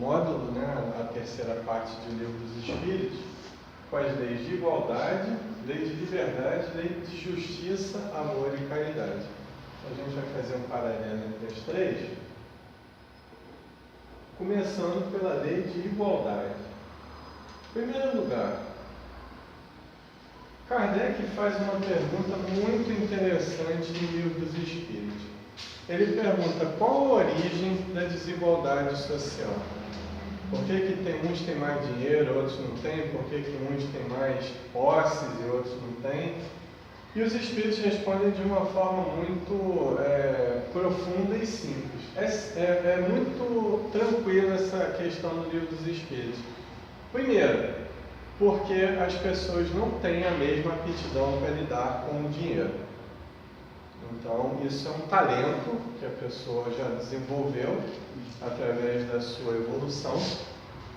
módulo, né, a terceira parte do Livro dos Espíritos, com as leis de igualdade, lei de liberdade, lei de justiça, amor e caridade. A gente vai fazer um paralelo entre as três, começando pela lei de igualdade. Em primeiro lugar, Kardec faz uma pergunta muito interessante no Livro dos Espíritos. Ele pergunta qual a origem da desigualdade social. Por que uns têm mais dinheiro, outros não têm? Por que uns têm mais posses e outros não têm? E os Espíritos respondem de uma forma muito profunda e simples. É muito tranquila essa questão no Livro dos Espíritos. Primeiro, porque as pessoas não têm a mesma aptidão para lidar com o dinheiro. Então, isso é um talento que a pessoa já desenvolveu através da sua evolução.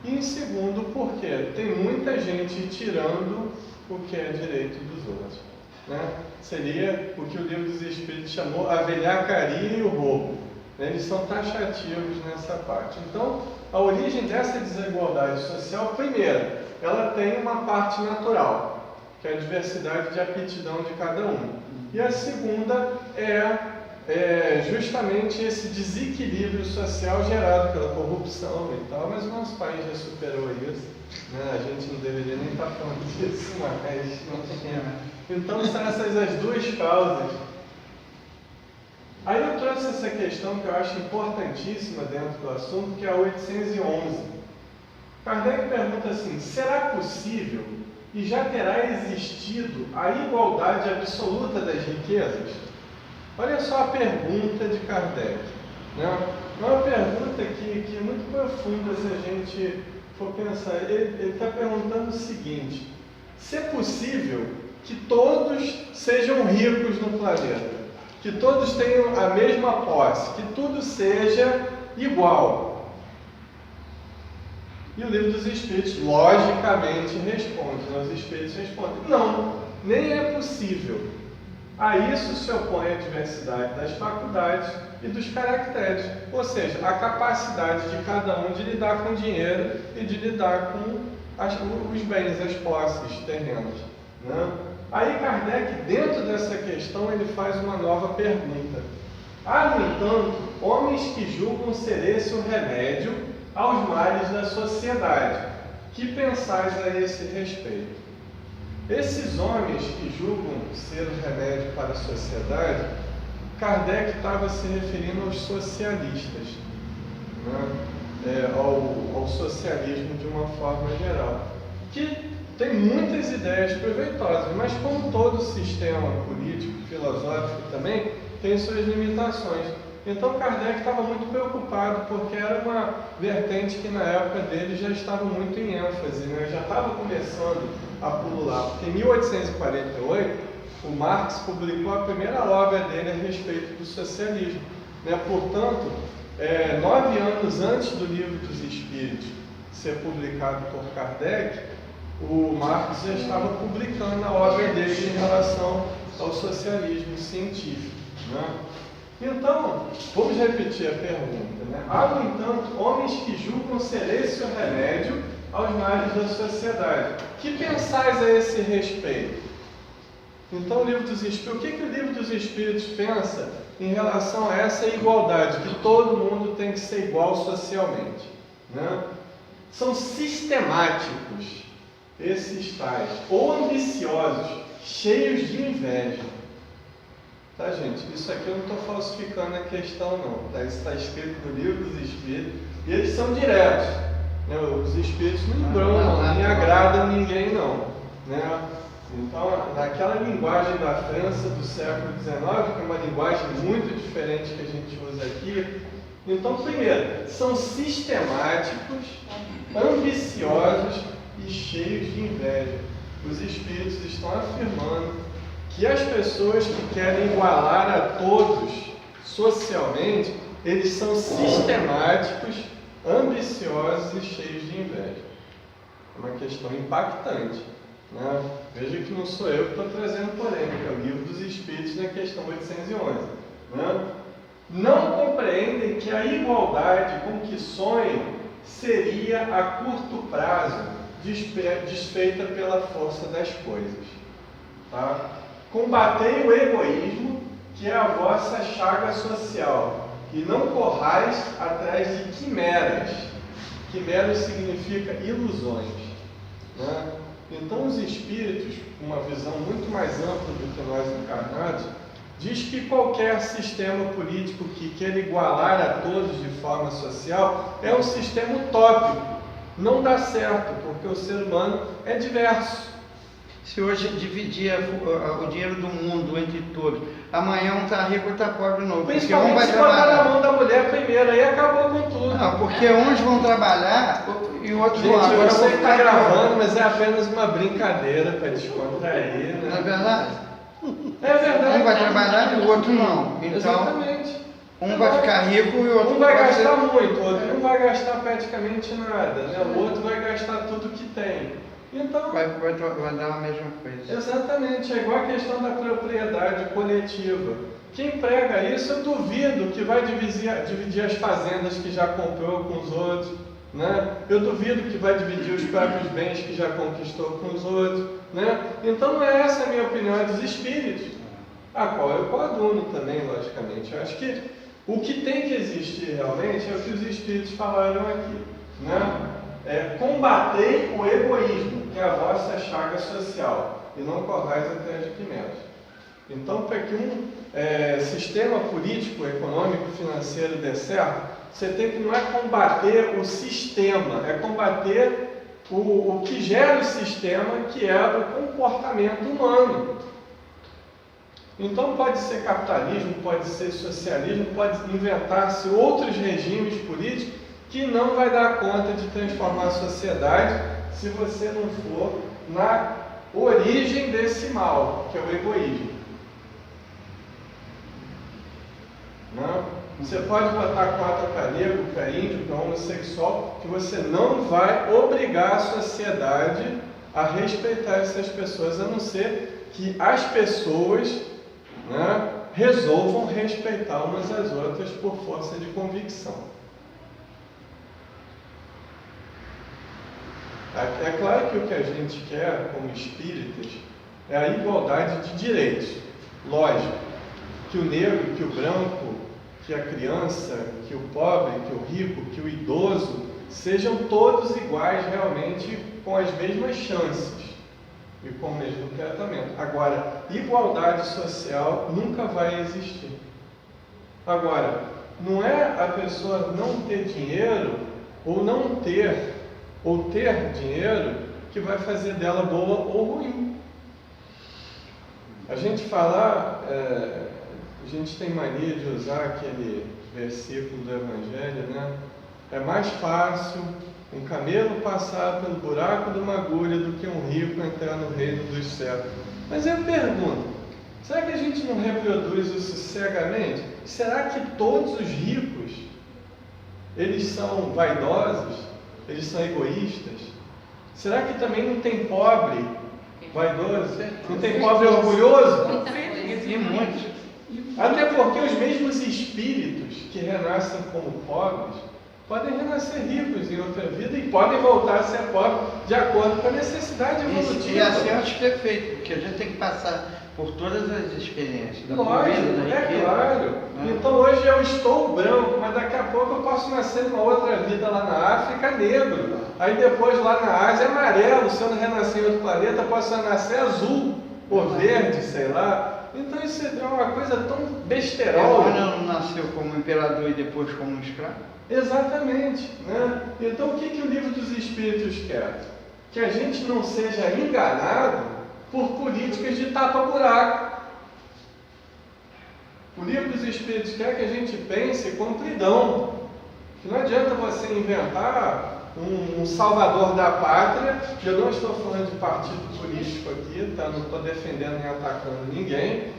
E em segundo, porque tem muita gente tirando o que é direito dos outros. Né? Seria o que o Livro dos Espíritos chamou a velhacaria e o roubo. Eles são taxativos nessa parte. Então, a origem dessa desigualdade social, primeiro, ela tem uma parte natural, que é a diversidade de aptidão de cada um. E a segunda é justamente esse desequilíbrio social gerado pela corrupção e tal, mas o nosso país já superou isso, né? A gente não deveria nem estar falando disso, mas então são essas as duas causas. Aí eu trouxe essa questão que eu acho importantíssima dentro do assunto, que é a 811. Kardec pergunta assim: será possível e já terá existido a igualdade absoluta das riquezas? Olha só a pergunta de Kardec. Né? É uma pergunta que é muito profunda se a gente for pensar. Ele está perguntando o seguinte: se é possível que todos sejam ricos no planeta, que todos tenham a mesma posse, que tudo seja igual? E o Livro dos Espíritos, logicamente, responde. Os Espíritos respondem: não, nem é possível. A isso se opõe a diversidade das faculdades e dos caracteres, ou seja, a capacidade de cada um de lidar com o dinheiro e de lidar com os bens, as posses terrenas. Né? Aí Kardec, dentro dessa questão, ele faz uma nova pergunta. Há, no entanto, homens que julgam ser esse o remédio aos males da sociedade. Que pensais a esse respeito? Esses homens que julgam ser o remédio para a sociedade, Kardec estava se referindo aos socialistas, né? Ao socialismo de uma forma geral, que tem muitas ideias proveitosas, mas como todo sistema político, filosófico também, tem suas limitações. Então Kardec estava muito preocupado, porque era uma vertente que na época dele já estava muito em ênfase, né? Já estava começando a pulular, porque em 1848 o Marx publicou a primeira obra dele a respeito do socialismo. Né? Portanto, 9 anos antes do Livro dos Espíritos ser publicado por Kardec, o Marx já estava publicando a obra dele em relação ao socialismo científico. Né? Então, vamos repetir a pergunta. Né? Há, no entanto, homens que julgam ser esse o remédio aos males da sociedade. Que pensais a esse respeito? Então, o Livro dos Espíritos, o que o Livro dos Espíritos pensa em relação a essa igualdade, que todo mundo tem que ser igual socialmente? Né? São sistemáticos esses tais, ou ambiciosos, cheios de inveja. Tá, gente? Isso aqui eu não estou falsificando a questão, não. Tá? Isso está escrito no Livro dos Espíritos e eles são diretos. Né? Os Espíritos não embromam, nem agradam ninguém, não. Né? Então, naquela linguagem da França do século XIX, que é uma linguagem muito diferente que a gente usa aqui. Então, primeiro, são sistemáticos, ambiciosos e cheios de inveja. Os Espíritos estão afirmando que as pessoas que querem igualar a todos socialmente, eles são sistemáticos, ambiciosos e cheios de inveja. É uma questão impactante. Né? Veja que não sou eu que estou trazendo polêmica, é o Livro dos Espíritos na questão 811. Né? Não compreendem que a igualdade com que sonham seria a curto prazo desfeita pela força das coisas. Tá? Combatei o egoísmo, que é a vossa chaga social, e não corrais atrás de quimeras. Quimeras significa ilusões. Né? Então os espíritos, com uma visão muito mais ampla do que nós encarnados, diz que qualquer sistema político que queira igualar a todos de forma social é um sistema utópico. Não dá certo, porque o ser humano é diverso. Se hoje dividir o dinheiro do mundo entre todos, amanhã um está rico e está pobre de novo. Principalmente um vai se botar trabalhar na mão da mulher primeiro, aí acabou com tudo. Não, porque uns vão trabalhar e outros Gente, vão. Agora eu sei que está ficar gravando, mas é apenas uma brincadeira para descontrair, né? Não é verdade? É verdade. Um vai trabalhar e o outro não. Então, exatamente. um vai ficar rico e o outro um vai pode gastar ser... muito, o outro não vai gastar praticamente nada, né? O outro vai gastar tudo que tem. Então, vai dar a mesma coisa. Exatamente, é igual a questão da propriedade coletiva. Quem prega isso, eu duvido que vai dividir as fazendas que já comprou com os outros, né? Eu duvido que vai dividir os próprios bens que já conquistou com os outros, né? Então não é essa a minha opinião, é dos espíritos, a qual eu coaduno também, logicamente. Eu acho que o que tem que existir realmente é o que os espíritos falaram aqui, né? Combatei o egoísmo, que é a vossa chaga social, e não corrais atrás de quimeras. Então, para que um sistema político, econômico, financeiro dê certo, você tem que não é combater o sistema, é combater o que gera o sistema, que é o comportamento humano. Então pode ser capitalismo, pode ser socialismo, pode inventar-se outros regimes políticos que não vai dar conta de transformar a sociedade se você não for na origem desse mal, que é o egoísmo. Não? Você pode botar cota para negro, para índio, para homossexual, que você não vai obrigar a sociedade a respeitar essas pessoas, a não ser que as pessoas, né, resolvam respeitar umas às outras por força de convicção. É claro que o que a gente quer, como espíritas, é a igualdade de direitos. Lógico, que o negro, que o branco, que a criança, que o pobre, que o rico, que o idoso, sejam todos iguais realmente, com as mesmas chances e com o mesmo tratamento. Agora, igualdade social nunca vai existir. Agora, não é a pessoa não ter dinheiro ou não ter, ou ter dinheiro, que vai fazer dela boa ou ruim. A gente fala, a gente tem mania de usar aquele versículo do Evangelho, né? É mais fácil um camelo passar pelo buraco de uma agulha do que um rico entrar no reino dos céus. Mas eu pergunto, será que a gente não reproduz isso cegamente? Será que todos os ricos, eles são vaidosos? Eles são egoístas? Será que também não tem pobre vaidoso? Não tem pobre orgulhoso? E muitos. Até porque os mesmos espíritos que renascem como pobres podem renascer ricos em outra vida e podem voltar a ser pobres de acordo com a necessidade evolutiva. E assim eu acho que é feito, porque a gente tem que passar por todas as experiências da Lógico, vida, da riqueza, claro. né? Então hoje eu estou branco, mas daqui a pouco eu posso nascer numa outra vida lá na África negro. Aí depois lá na Ásia amarelo, se eu não renascer em outro planeta, posso nascer azul ou verde, sei lá. Então isso é uma coisa tão besterol. Não nasceu como imperador e depois como escravo? Exatamente, né? Então o que o livro dos Espíritos quer? Que a gente não seja enganado por políticas de tapa-buraco. O livro dos Espíritos quer que a gente pense com amplidão. Que não adianta você inventar um salvador da pátria. Eu não estou falando de partido político aqui, tá? Não estou defendendo nem atacando ninguém.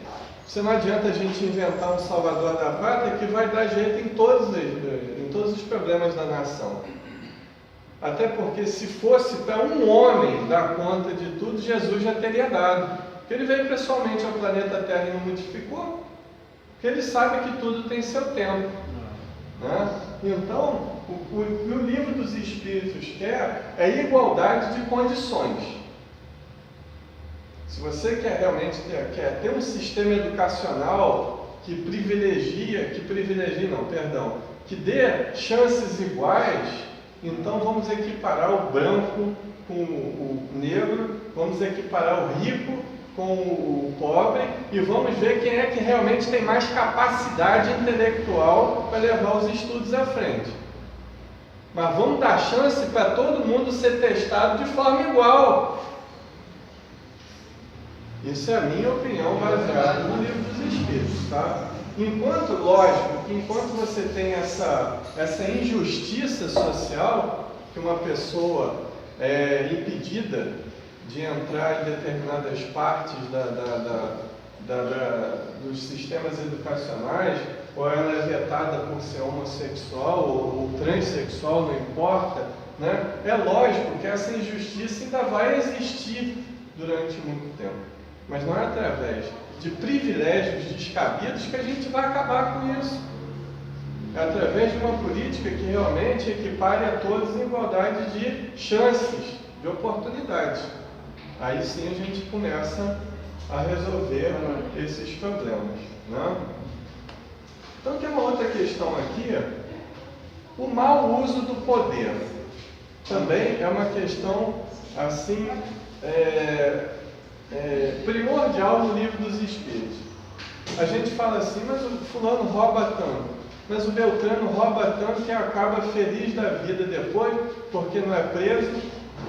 Você não adianta a gente inventar um salvador da pátria que vai dar jeito em todos os problemas da nação. Até porque se fosse para um homem dar conta de tudo, Jesus já teria dado. Porque ele veio pessoalmente ao planeta Terra e não modificou. Porque ele sabe que tudo tem seu tempo. Né? Então, o que o livro dos Espíritos quer é igualdade de condições. Se você quer realmente ter um sistema educacional que que dê chances iguais, então vamos equiparar o branco com o negro, vamos equiparar o rico com o pobre e vamos ver quem é que realmente tem mais capacidade intelectual para levar os estudos à frente. Mas vamos dar chance para todo mundo ser testado de forma igual. Isso é a minha opinião baseada no Livro dos Espíritos, tá? Enquanto você tem essa injustiça social, que uma pessoa é impedida de entrar em determinadas partes dos sistemas educacionais, ou ela é vetada por ser homossexual ou transexual, não importa, né? É lógico que essa injustiça ainda vai existir durante muito tempo. Mas não é através de privilégios descabidos que a gente vai acabar com isso. É através de uma política que realmente equipare a todos em igualdade de chances, de oportunidades. Aí sim a gente começa a resolver esses problemas, né? Então tem uma outra questão aqui, o mau uso do poder. Também é uma questão assim primordial no Livro dos Espíritos. A gente fala assim, mas o fulano rouba tanto, mas o Beltrano rouba tanto que acaba feliz da vida depois, porque não é preso.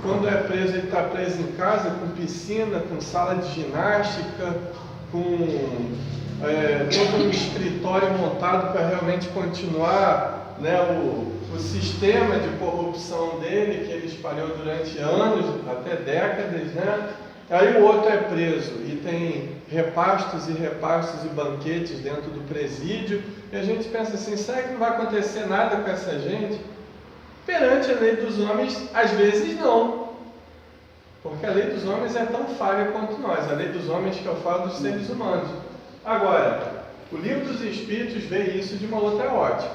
Quando é preso, ele está preso em casa, com piscina, com sala de ginástica, com todo um escritório montado para realmente continuar, né, o sistema de corrupção dele, que ele espalhou durante anos, até décadas, né? Aí o outro é preso e tem repastos e banquetes dentro do presídio, e a gente pensa assim, será que não vai acontecer nada com essa gente? Perante a lei dos homens, às vezes não, porque a lei dos homens é tão falha quanto nós, a lei dos homens que eu falo dos seres humanos. Agora, o Livro dos Espíritos vê isso de uma outra ótica,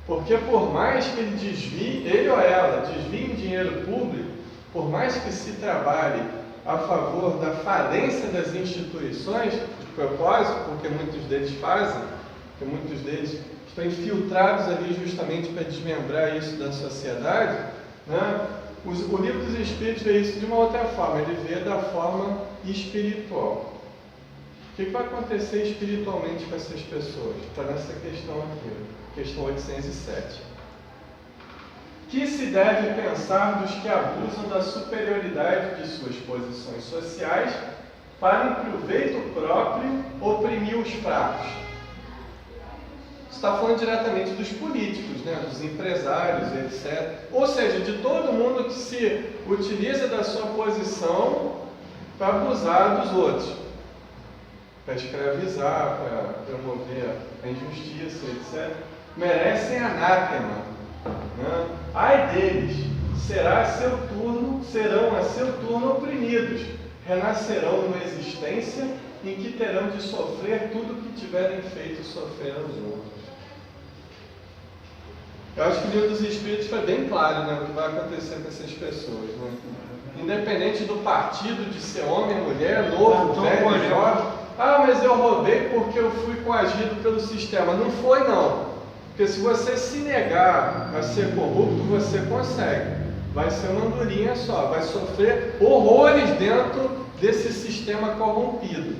porque por mais que ele ou ela desvie dinheiro público, por mais que se trabalhe a favor da falência das instituições, de propósito, porque muitos deles fazem, porque muitos deles estão infiltrados ali justamente para desmembrar isso da sociedade, né? O Livro dos Espíritos vê isso de uma outra forma, ele vê da forma espiritual. O que vai acontecer espiritualmente com essas pessoas? Está nessa questão aqui, questão 807. Que se deve pensar dos que abusam da superioridade de suas posições sociais para, em proveito próprio, oprimir os fracos? Está falando diretamente dos políticos, né? Dos empresários, etc. Ou seja, de todo mundo que se utiliza da sua posição para abusar dos outros, para escravizar, para promover a injustiça, etc. Merecem anátema, né? Ai deles, serão a seu turno oprimidos, renascerão numa existência em que terão de sofrer tudo o que tiverem feito sofrer aos outros. Eu acho que o Livro dos Espíritos foi bem claro, né, o que vai acontecer com essas pessoas, né? Independente do partido, de ser homem, mulher, novo, velho, jovem. Ah, mas eu roubei porque eu fui coagido pelo sistema. Não foi, não. Porque se você se negar a ser corrupto, você consegue. Vai ser uma andorinha só, vai sofrer horrores dentro desse sistema corrompido,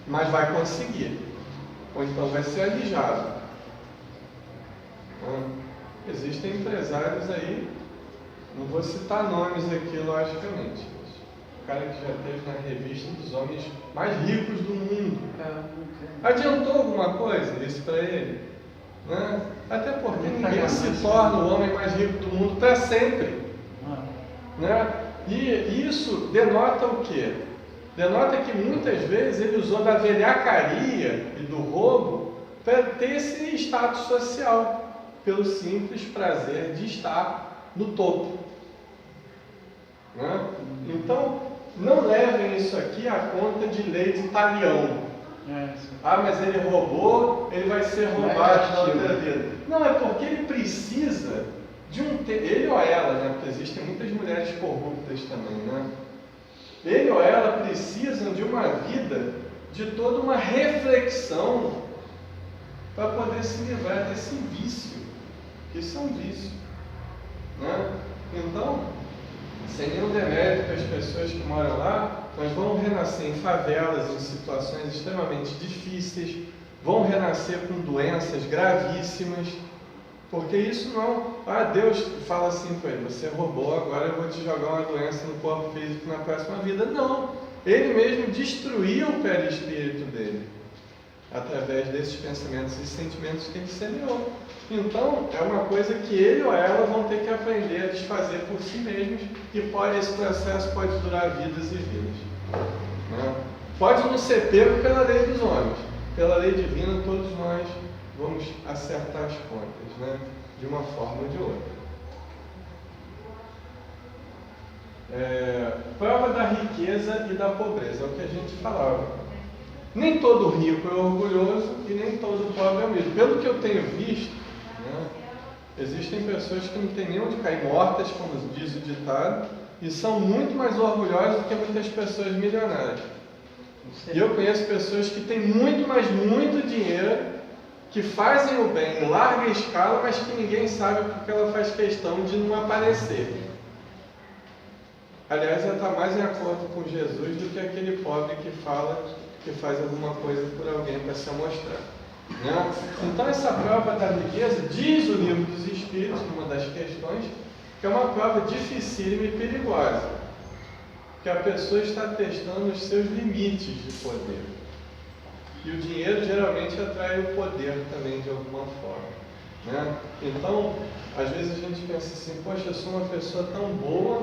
mas vai conseguir. Ou então vai ser alijado. Existem empresários aí, não vou citar nomes aqui, logicamente. O cara que já esteve na revista dos homens mais ricos do mundo. Adiantou alguma coisa isso para ele? Né? Até porque ninguém se torna o homem mais rico do mundo para sempre. Né? E isso denota o quê? Denota que muitas vezes ele usou da velhacaria e do roubo para ter esse status social, pelo simples prazer de estar no topo. Né? Então, não levem isso aqui à conta de lei de talião. Mas ele roubou, ele vai ser roubado na outra vida. Não, é porque ele precisa de ele ou ela, né? Porque existem muitas mulheres corruptas também, né? Ele ou ela precisam de uma vida, de toda uma reflexão para poder se livrar desse vício, que isso é um vício, né? Então, sem nenhum demérito para as pessoas que moram lá, mas vão renascer em favelas, em situações extremamente difíceis, vão renascer com doenças gravíssimas, porque isso não... Deus fala assim com ele, você roubou, agora eu vou te jogar uma doença no corpo físico na próxima vida. Não, ele mesmo destruiu o perispírito dele, através desses pensamentos e sentimentos que ele semeou. Então, é uma coisa que ele ou ela vão ter que aprender a desfazer por si mesmos, e esse processo pode durar vidas e vidas. Né? Pode não ser pego pela lei dos homens, pela lei divina todos nós vamos acertar as contas, né? De uma forma ou de outra. Prova da riqueza e da pobreza, é o que a gente falava. Nem todo rico é orgulhoso e nem todo pobre é humilde. Pelo que eu tenho visto, né, existem pessoas que não têm nem onde cair mortas, como diz o ditado, e são muito mais orgulhosas do que muitas pessoas milionárias. E eu conheço pessoas que têm muito, mas muito dinheiro, que fazem o bem em larga escala, mas que ninguém sabe porque ela faz questão de não aparecer. Aliás, ela está mais em acordo com Jesus do que aquele pobre que fala que faz alguma coisa por alguém para se amostrar. Né? Então, essa prova da riqueza, diz o Livro dos Espíritos, numa das questões, que é uma prova dificílima e perigosa, que a pessoa está testando os seus limites de poder. E o dinheiro geralmente atrai o poder também de alguma forma. Né? Então, às vezes a gente pensa assim, poxa, eu sou uma pessoa tão boa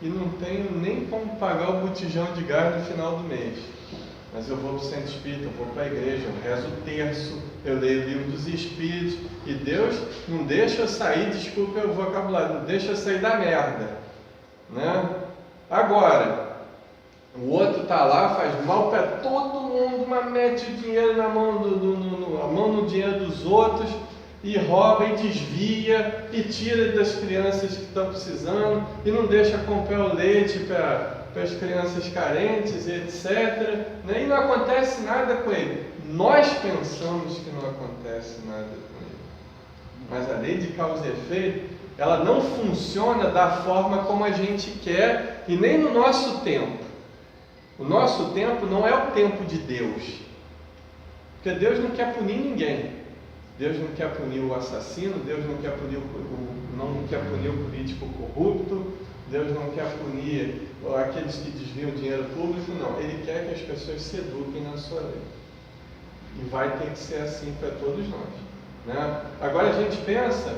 e não tenho nem como pagar o botijão de gás no final do mês. Mas eu vou para o centro espírita, eu vou para a igreja, eu rezo o terço, eu leio o Livro dos Espíritos, e Deus não deixa eu sair, desculpa o vocabulário, não deixa eu sair da merda. Né? Agora, o outro está lá, faz mal para todo mundo, mas mete o dinheiro na mão, a mão no dinheiro dos outros, e rouba e desvia, e tira das crianças que estão precisando, e não deixa comprar o leite para as crianças carentes, etc. Né? E não acontece nada com ele. Nós pensamos que não acontece nada com ele. Mas a lei de causa e efeito, ela não funciona da forma como a gente quer, e nem no nosso tempo. O nosso tempo não é o tempo de Deus. Porque Deus não quer punir ninguém. Deus não quer punir o assassino, Deus não quer punir o político corrupto, Deus não quer punir aqueles que desviam dinheiro público, não. Ele quer que as pessoas se eduquem na sua lei. E vai ter que ser assim para todos nós. Né? Agora a gente pensa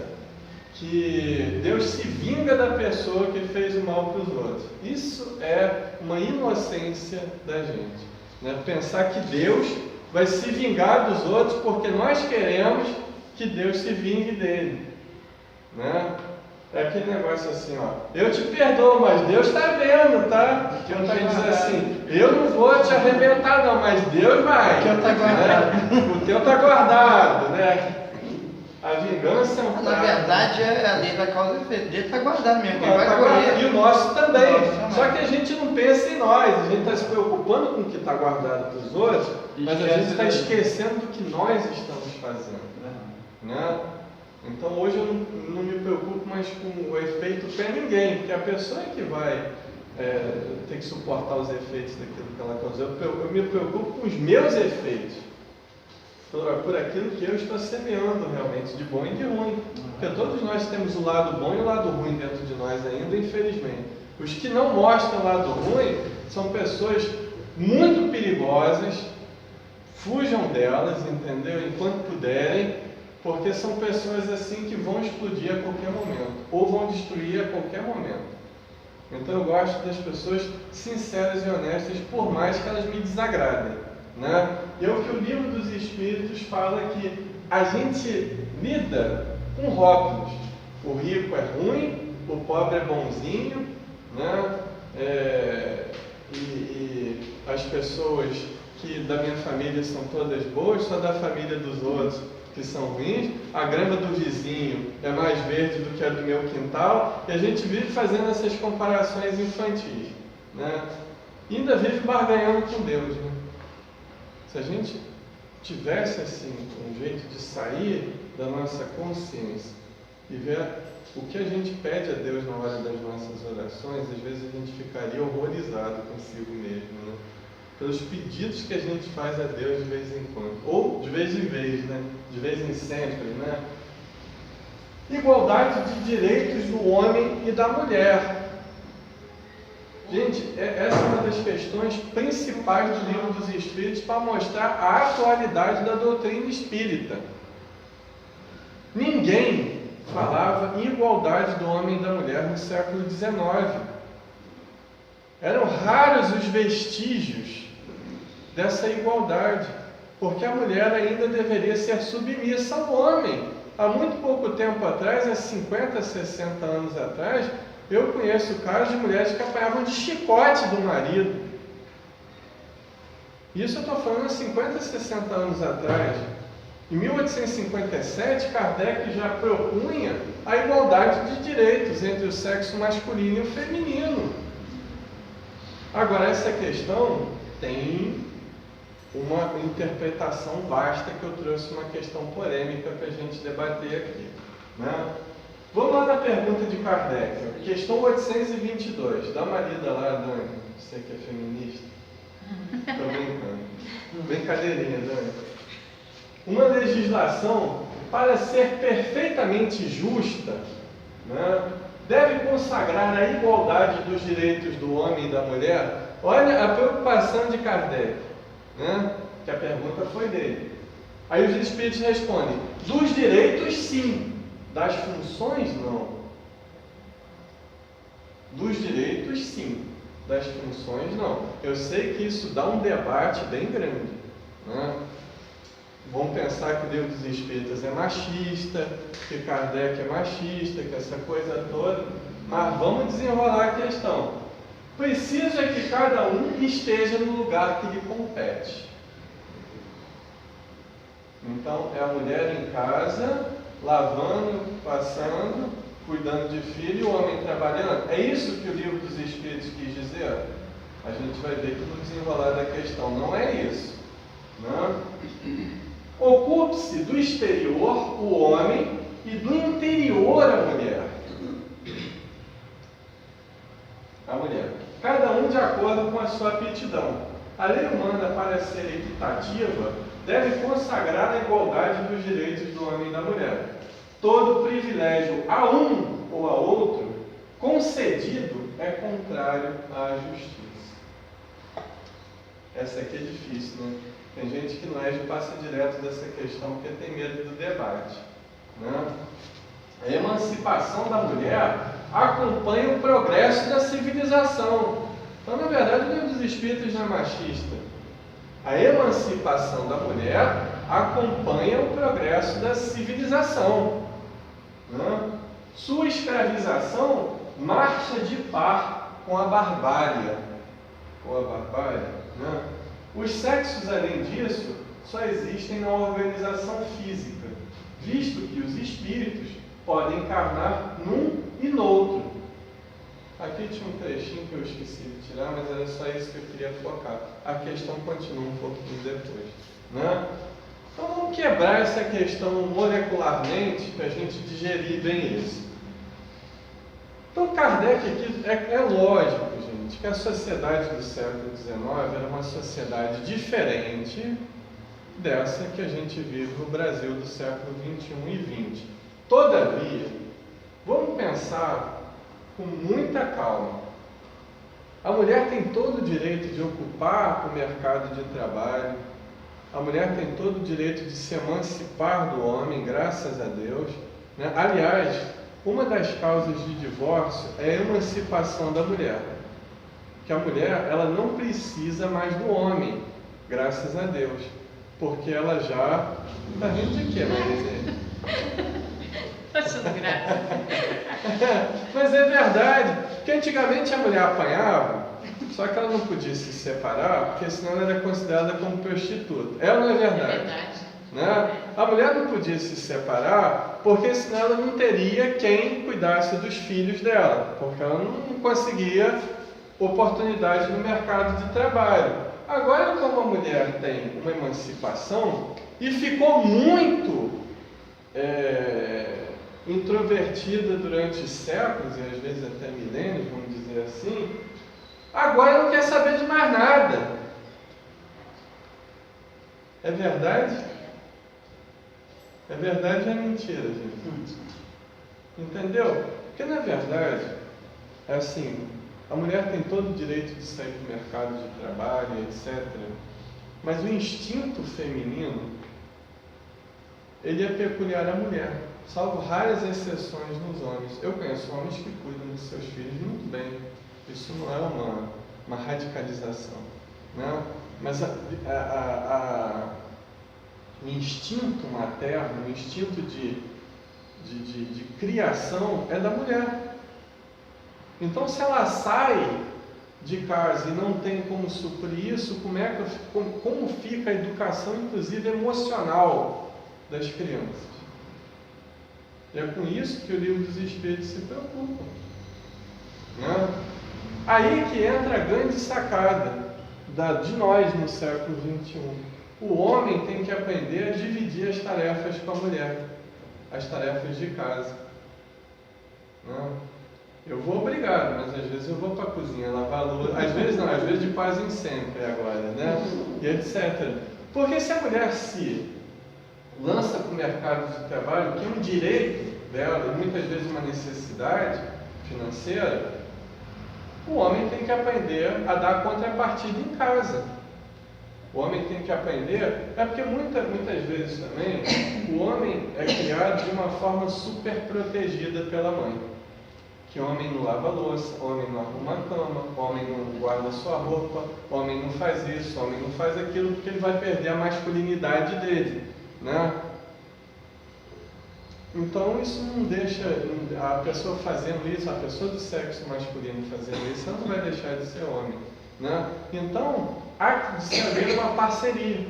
que Deus se vinga da pessoa que fez o mal para os outros. Isso é uma inocência da gente. Né? Pensar que Deus vai se vingar dos outros porque nós queremos que Deus se vingue dele. Né? É aquele negócio assim, ó, eu te perdoo, mas Deus está vendo, tá? Que eu dizer assim, eu não vou te arrebentar não, mas Deus vai. O teu está guardado. Né? O teu está guardado, né? A vingança é um Na verdade, é a lei da causa e efeito. Ele está guardado mesmo. E o nosso também. Só que a gente não pensa em nós. A gente está se preocupando com o que está guardado para os outros, mas a gente está esquecendo do que nós estamos fazendo. Né? Então hoje eu não me preocupo mais com o efeito para ninguém, porque a pessoa é que vai ter que suportar os efeitos daquilo que ela causou. Eu me preocupo com os meus efeitos. Por aquilo que eu estou semeando realmente, de bom e de ruim. Porque todos nós temos o lado bom e o lado ruim dentro de nós ainda, infelizmente. Os que não mostram o lado ruim são pessoas muito perigosas, fujam delas, entendeu? Enquanto puderem, porque são pessoas assim que vão explodir a qualquer momento, ou vão destruir a qualquer momento. Então eu gosto das pessoas sinceras e honestas, por mais que elas me desagradem. Né? E é o que o Livro dos Espíritos fala, que a gente lida com rótulos. O rico é ruim, o pobre é bonzinho, né? E as pessoas que da minha família são todas boas, só da família dos outros que são ruins, a grama do vizinho é mais verde do que a do meu quintal, e a gente vive fazendo essas comparações infantis, né? E ainda vive barganhando com Deus, né? Se a gente tivesse assim um jeito de sair da nossa consciência e ver o que a gente pede a Deus na hora das nossas orações, às vezes a gente ficaria horrorizado consigo mesmo, né? Pelos pedidos que a gente faz a Deus de vez em quando, ou de vez em vez, né? De vez em sempre, né? Igualdade de direitos do homem e da mulher. Gente, essa é uma das questões principais do Livro dos Espíritos para mostrar a atualidade da doutrina espírita. Ninguém falava em igualdade do homem e da mulher no século XIX. Eram raros os vestígios dessa igualdade, porque a mulher ainda deveria ser submissa ao homem. Há muito pouco tempo atrás, há 50, 60 anos atrás, eu conheço casos de mulheres que apanhavam de chicote do marido. Isso eu estou falando há 50, 60 anos atrás. Em 1857, Kardec já propunha a igualdade de direitos entre o sexo masculino e o feminino. Agora, essa questão tem uma interpretação vasta que eu trouxe uma questão polêmica para a gente debater aqui, né? Vamos lá na pergunta de Kardec, questão 822. Dá uma lida lá, Dani, você que é feminista. Estou brincando. Brincadeirinha, Dani. Uma legislação, para ser perfeitamente justa, né, deve consagrar a igualdade dos direitos do homem e da mulher. Olha a preocupação de Kardec, né, que a pergunta foi dele. Aí os espíritos respondem: dos direitos sim, das funções não. Dos direitos sim, das funções não. Eu sei que isso dá um debate bem grande, né? Vamos pensar que o Livro dos Espíritos é machista, que Kardec é machista, que essa coisa toda, mas vamos desenrolar a questão. Precisa que cada um esteja no lugar que lhe compete. Então, é a mulher em casa, lavando, passando, cuidando de filho, e o homem trabalhando. É isso que o Livro dos Espíritos quis dizer? A gente vai ver que no desenrolar da questão não é isso, né? Ocupe-se do exterior o homem e do interior a mulher. A mulher. Cada um de acordo com a sua aptidão. A lei humana, para ser equitativa, deve consagrar a igualdade dos direitos do homem e da mulher. Todo privilégio a um ou a outro concedido é contrário à justiça. Essa aqui é difícil, né? Tem gente que não é de passa direto dessa questão porque tem medo do debate, né? A emancipação da mulher acompanha o progresso da civilização. Então, na verdade, o Livro dos Espíritos não é machista. A emancipação da mulher acompanha o progresso da civilização, né? Sua escravização marcha de par com a barbárie. Né? Os sexos, além disso, só existem na organização física, visto que os espíritos podem encarnar num e no outro. Aqui tinha um trechinho que eu esqueci de tirar, mas era só isso que eu queria focar. A questão continua um pouquinho depois, né? Então vamos quebrar essa questão molecularmente para a gente digerir bem isso. Então Kardec aqui, é lógico, gente, que a sociedade do século XIX era uma sociedade diferente dessa que a gente vive no Brasil do século XXI e XX. Todavia, vamos pensar com muita calma. A mulher tem todo o direito de ocupar o mercado de trabalho, a mulher tem todo o direito de se emancipar do homem, graças a Deus, né? Aliás, uma das causas de divórcio é a emancipação da mulher. Que a mulher, ela não precisa mais do homem, graças a Deus, porque ela já... Está rindo de quê, Maria? Achando graça. Mas é verdade. Porque antigamente a mulher apanhava, só que ela não podia se separar, porque senão ela era considerada como prostituta. É ou não é verdade? É verdade. Né? A mulher não podia se separar, porque senão ela não teria quem cuidasse dos filhos dela, porque ela não conseguia oportunidade no mercado de trabalho. Agora, como a mulher tem uma emancipação e ficou muito introvertida durante séculos, e às vezes até milênios, vamos dizer assim, agora não quer saber de mais nada. É verdade? É verdade ou é mentira, gente? Entendeu? Porque na verdade, é assim, a mulher tem todo o direito de sair do mercado de trabalho, etc. Mas o instinto feminino, ele é peculiar à mulher, salvo raras exceções nos homens. Eu conheço homens que cuidam dos seus filhos muito bem. Isso não é uma radicalização, né? Mas o instinto materno, o instinto de criação é da mulher. Então, se ela sai de casa e não tem como suprir isso, como fica a educação, inclusive emocional, das crianças? E é com isso que o Livro dos Espíritos se preocupa, né? Aí que entra a grande sacada de nós no século XXI. O homem tem que aprender a dividir as tarefas com a mulher, as tarefas de casa, né? Eu vou obrigado, mas às vezes eu vou para a cozinha lavar a louça, às vezes não, às vezes de paz em sempre agora, né? E etc. Porque se a mulher se lança para o mercado de trabalho, que é um direito dela, e muitas vezes uma necessidade financeira, o homem tem que aprender a dar contrapartida em casa. O homem tem que aprender, porque muitas vezes também, o homem é criado de uma forma super protegida pela mãe. Que o homem não lava a louça, o homem não arruma a cama, o homem não guarda a sua roupa, o homem não faz isso, o homem não faz aquilo, porque ele vai perder a masculinidade dele, né? Então isso não deixa, a pessoa fazendo isso, a pessoa do sexo masculino fazendo isso, ela não vai deixar de ser homem, né? Então, há de se haver uma parceria.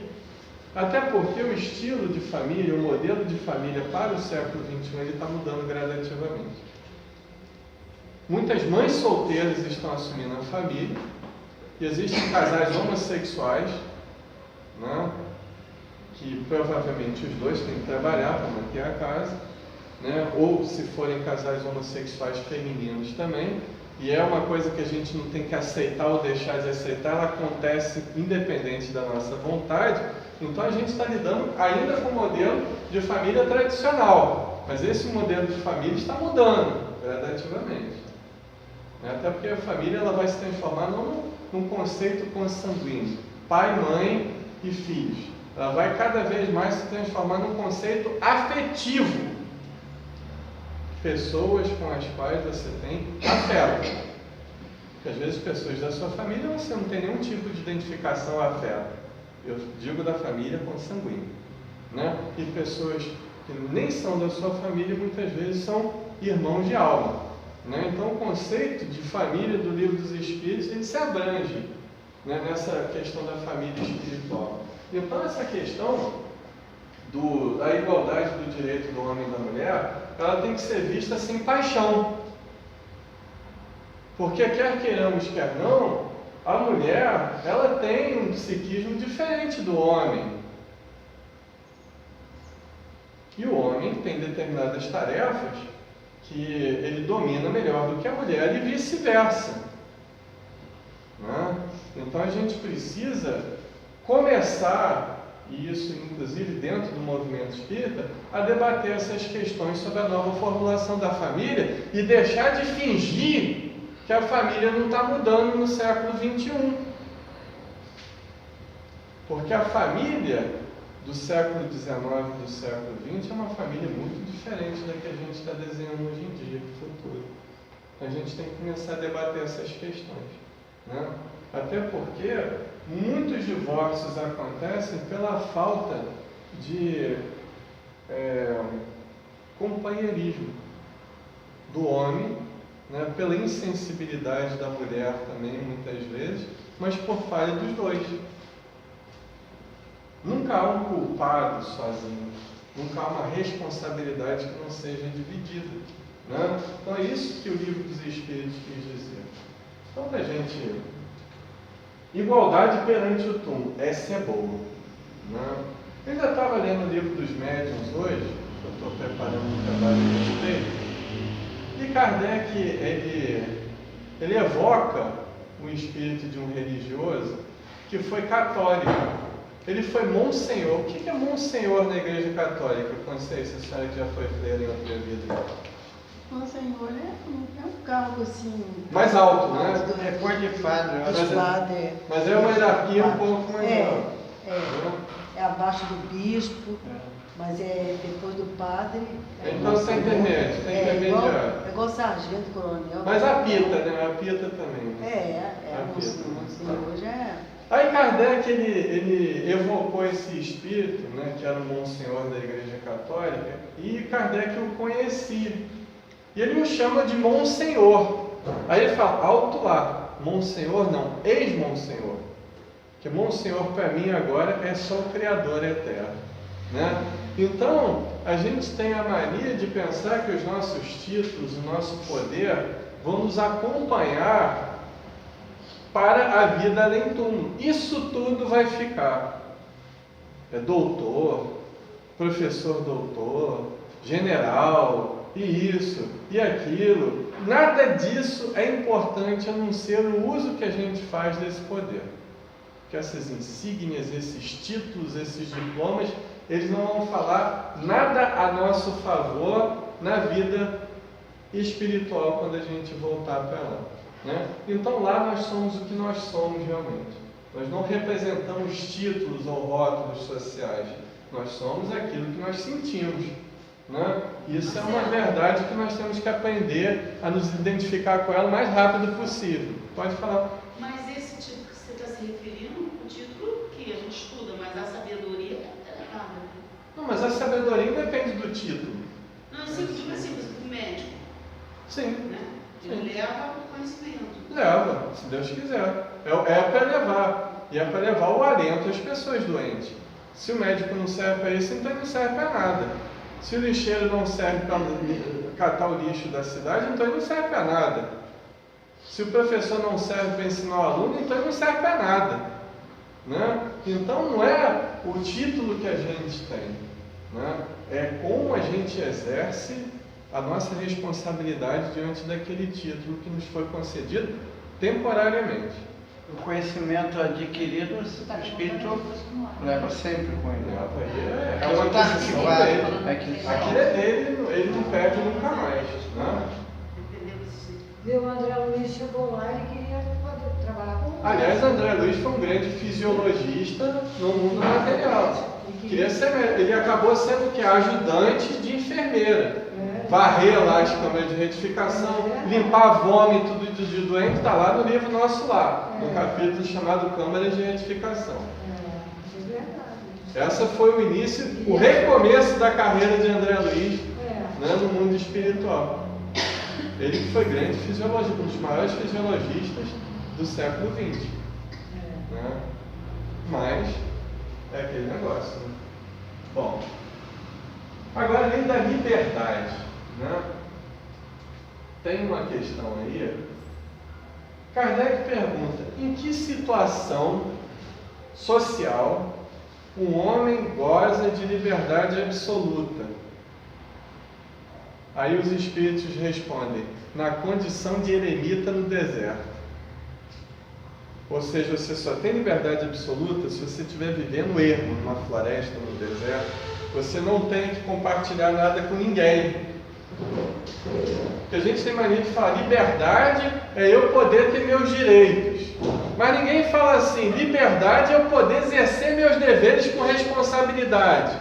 Até porque o estilo de família, o modelo de família para o século XXI, ele está mudando gradativamente. Muitas mães solteiras estão assumindo a família, e existem casais homossexuais, né, que provavelmente os dois têm que trabalhar para manter a casa, né, ou se forem casais homossexuais femininos também, e é uma coisa que a gente não tem que aceitar ou deixar de aceitar, ela acontece independente da nossa vontade. Então a gente está lidando ainda com o modelo de família tradicional, mas esse modelo de família está mudando gradativamente. Até porque a família ela vai se transformar num conceito consanguíneo, pai, mãe e filhos. Ela vai cada vez mais se transformar num conceito afetivo. Pessoas com as quais você tem afeto. Porque às vezes pessoas da sua família você não tem nenhum tipo de identificação a afeto. Eu digo da família consanguínea, né? E pessoas que nem são da sua família muitas vezes são irmãos de alma. Né? Então o conceito de família do Livro dos Espíritos ele se abrange, né, nessa questão da família espiritual. Então essa questão da igualdade do direito do homem e da mulher, ela tem que ser vista sem paixão. Porque quer queiramos, quer não, a mulher ela tem um psiquismo diferente do homem. E o homem tem determinadas tarefas que ele domina melhor do que a mulher e vice-versa, né? Então a gente precisa começar, e isso inclusive dentro do movimento espírita, a debater essas questões sobre a nova formulação da família e deixar de fingir que a família não está mudando no século XXI. Porque a família do século XIX e do século XX é uma família muito diferente da que a gente está desenhando hoje em dia, para o futuro. A gente tem que começar a debater essas questões, né? Até porque muitos divórcios acontecem pela falta de companheirismo do homem né? Pela insensibilidade da mulher também, muitas vezes, mas por falha dos dois. Nunca há um culpado sozinho, nunca há uma responsabilidade que não seja dividida, né? Então é isso que o Livro dos Espíritos quis dizer. Então, para a gente... Igualdade perante o túmulo, essa é boa, né? Eu ainda estava lendo o Livro dos Médiuns hoje, eu estou preparando um trabalho a respeito, e Kardec, ele evoca o espírito de um religioso que foi católico. Ele foi monsenhor. O que é monsenhor na Igreja Católica? Conceição, a senhora que já foi freira em outra vida. Monsenhor é um cargo assim... Mais alto, né? É cor de padre. Mas é uma hierarquia um pouco mais alta. É abaixo do bispo, mas é depois do padre. Então você é intermédio, tem intermediário. É igual sargento, coronel. Mas a pita, né? A pita também. Monsenhor já é... Aí Kardec, ele evocou esse espírito, né, que era o monsenhor da Igreja Católica, e Kardec o conhecia. E ele o chama de monsenhor. Aí ele fala, alto lá, monsenhor não, ex-monsenhor. Porque monsenhor para mim agora é só o Criador eterno, né? Então, a gente tem a mania de pensar que os nossos títulos, o nosso poder, vão nos acompanhar para a vida além túmulo. Isso tudo vai ficar. É doutor, professor doutor, general, e isso, e aquilo. Nada disso é importante a não ser o uso que a gente faz desse poder. Que essas insígnias, esses títulos, esses diplomas, eles não vão falar nada a nosso favor na vida espiritual quando a gente voltar para lá, né? Então lá nós somos o que nós somos realmente. Nós não representamos títulos ou rótulos sociais. Nós somos aquilo que nós sentimos, né? Isso é uma verdade que nós temos que aprender a nos identificar com ela o mais rápido possível. Pode falar. Mas esse título que você está se referindo, o título que a gente estuda, mas a sabedoria é elevada. Não, mas a sabedoria depende do título. Não, eu sempre digo assim, por exemplo, o médico. Sim. Né? Ele leva o conhecimento. Leva, se Deus quiser. É para levar. E é para levar o alento às pessoas doentes. Se o médico não serve para isso, então ele não serve para nada. Se o lixeiro não serve para catar o lixo da cidade, então ele não serve para nada. Se o professor não serve para ensinar o aluno, então ele não serve para nada, né? Então não é o título que a gente tem, né? É como a gente exerce a nossa responsabilidade diante daquele título que nos foi concedido temporariamente. O conhecimento adquirido, o espírito leva sempre com ele. É uma aquisição dele. Aquilo é dele, ele não perde nunca mais, né? O André Luiz chegou lá e queria poder trabalhar com ele. Aliás, André Luiz foi um grande fisiologista no mundo material. Queria ser, ele acabou sendo o que? Ajudante de enfermeira. Varrer lá as câmaras de retificação, limpar vômito de doente, está lá no livro nosso lá, no capítulo chamado Câmaras de Retificação. É verdade. Essa foi o início, o recomeço da carreira de André Luiz, né, no mundo espiritual. Ele que foi grande fisiologista, um dos maiores fisiologistas do século XX. Né? Mas é aquele negócio. Né? Bom, agora além da liberdade, né? Tem uma questão aí. Kardec pergunta: em que situação social um homem goza de liberdade absoluta? Aí os espíritos respondem: na condição de eremita no deserto. Ou seja, você só tem liberdade absoluta se você estiver vivendo ermo numa floresta, no deserto. Você não tem que compartilhar nada com ninguém. Porque a gente tem mania de falar, liberdade é eu poder ter meus direitos. Mas ninguém fala assim, liberdade é eu poder exercer meus deveres com responsabilidade.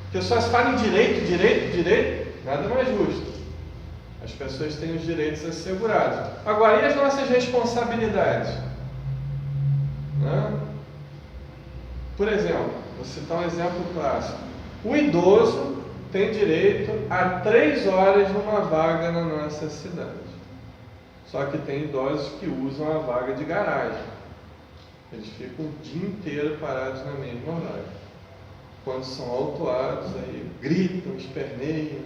Porque só se fala em direito, nada mais justo. As pessoas têm os direitos assegurados. Agora, e as nossas responsabilidades? Né? Por exemplo, vou citar um exemplo clássico. O idoso tem direito a 3 horas numa vaga na nossa cidade. Só que tem idosos que usam a vaga de garagem. Eles ficam o dia inteiro parados na mesma vaga. Quando são autuados, aí gritam, esperneiam,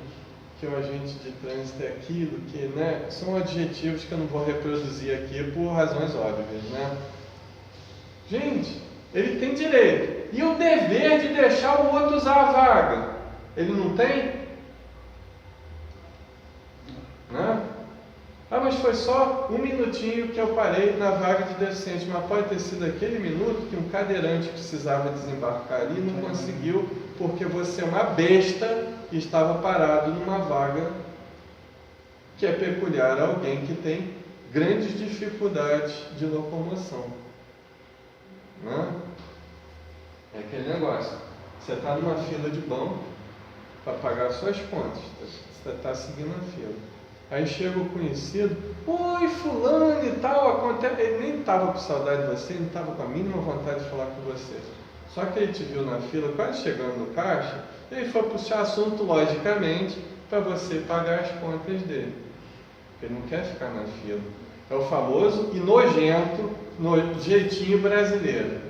que o agente de trânsito é aquilo, que, né, são adjetivos que eu não vou reproduzir aqui por razões óbvias, né? Gente, ele tem direito. E o dever de deixar o outro usar a vaga, ele não tem? Né? Ah, mas foi só 1 minutinho que eu parei na vaga de deficiente, mas pode ter sido aquele minuto que um cadeirante precisava desembarcar ali e não conseguiu, porque você é uma besta e estava parado numa vaga que é peculiar a alguém que tem grandes dificuldades de locomoção. Né? É aquele negócio, você está numa fila de banco para pagar suas contas, você está seguindo a fila. Aí chega o conhecido, oi fulano e tal, acontece. Ele nem estava com saudade de você, não estava com a mínima vontade de falar com você. Só que ele te viu na fila, quase chegando no caixa, ele foi puxar assunto logicamente para você pagar as contas dele. Ele não quer ficar na fila. É o famoso e nojento jeitinho brasileiro.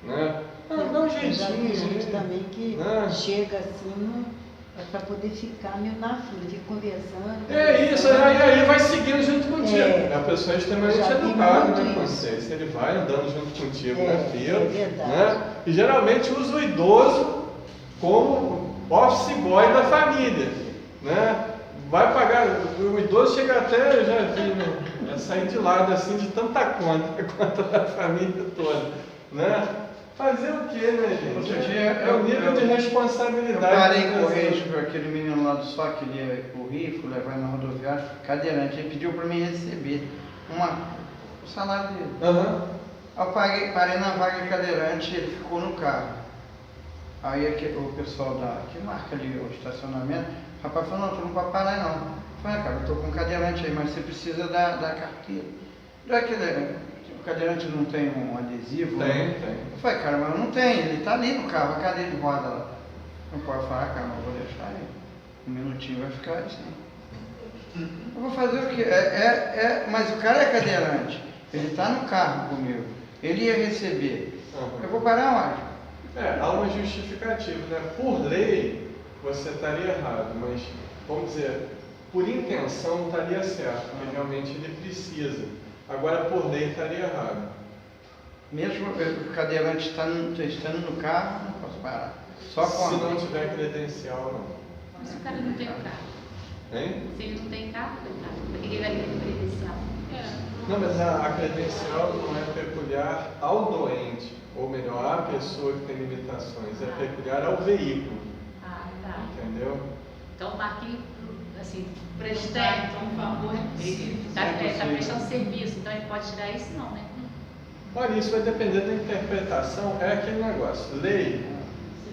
Né? Dá um jeitinho. Já tem gente também que né? chega assim, é para poder ficar meio na fila, fica conversando. É isso, aí vai seguindo junto contigo. A pessoa é extremamente Já vi educada muito com isso. você. Se ele vai andando junto contigo na fila, é verdade. né? E geralmente usa o idoso como office boy da família, né? Vai pagar, o idoso chega até, eu já vi, né? É sair de lado assim de tanta conta da família toda, né? Fazer o que, né, gente? Outro dia É o nível de responsabilidade. Eu parei em Correios com aquele menino lá do SOC, que ele ia correr, fui levar na rodoviária, cadeirante, ele pediu para mim receber o salário dele. Uhum. Eu parei na vaga cadeirante, ele ficou no carro. Aí o pessoal que marca ali o estacionamento, o rapaz falou, não, tu não pode parar não. Eu falei, cara, eu estou com um cadeirante aí, mas você precisa da carteira. O cadeirante não tem um adesivo? Tem. Eu falei, cara, mas eu não tenho, ele está ali no carro, a cadeira de roda lá. Não pode falar, cara, mas eu vou deixar aí. 1 minutinho vai ficar assim. Eu vou fazer o quê? Mas o cara é cadeirante, ele está no carro comigo, ele ia receber. Eu vou parar onde? Há uma justificativa, né? Por lei, você estaria errado, mas, vamos dizer, por intenção estaria certo, porque realmente ele precisa. Agora, por lei, estaria errado. Mesmo o cadeirante estando no carro, não posso parar. Só Se quando? não tiver credencial, não. Mas se o cara não tem o carro, Hein? se ele não tem carro, por que ele vai ter credencial? Não, mas a credencial não é peculiar ao doente, ou melhor, à pessoa que tem limitações, é peculiar ao veículo, Ah, tá. entendeu? Então tá aqui, assim, prestar então, um favor, ele está prestando serviço, então ele pode tirar isso não, né? Olha, isso vai depender da interpretação, é aquele negócio, lei,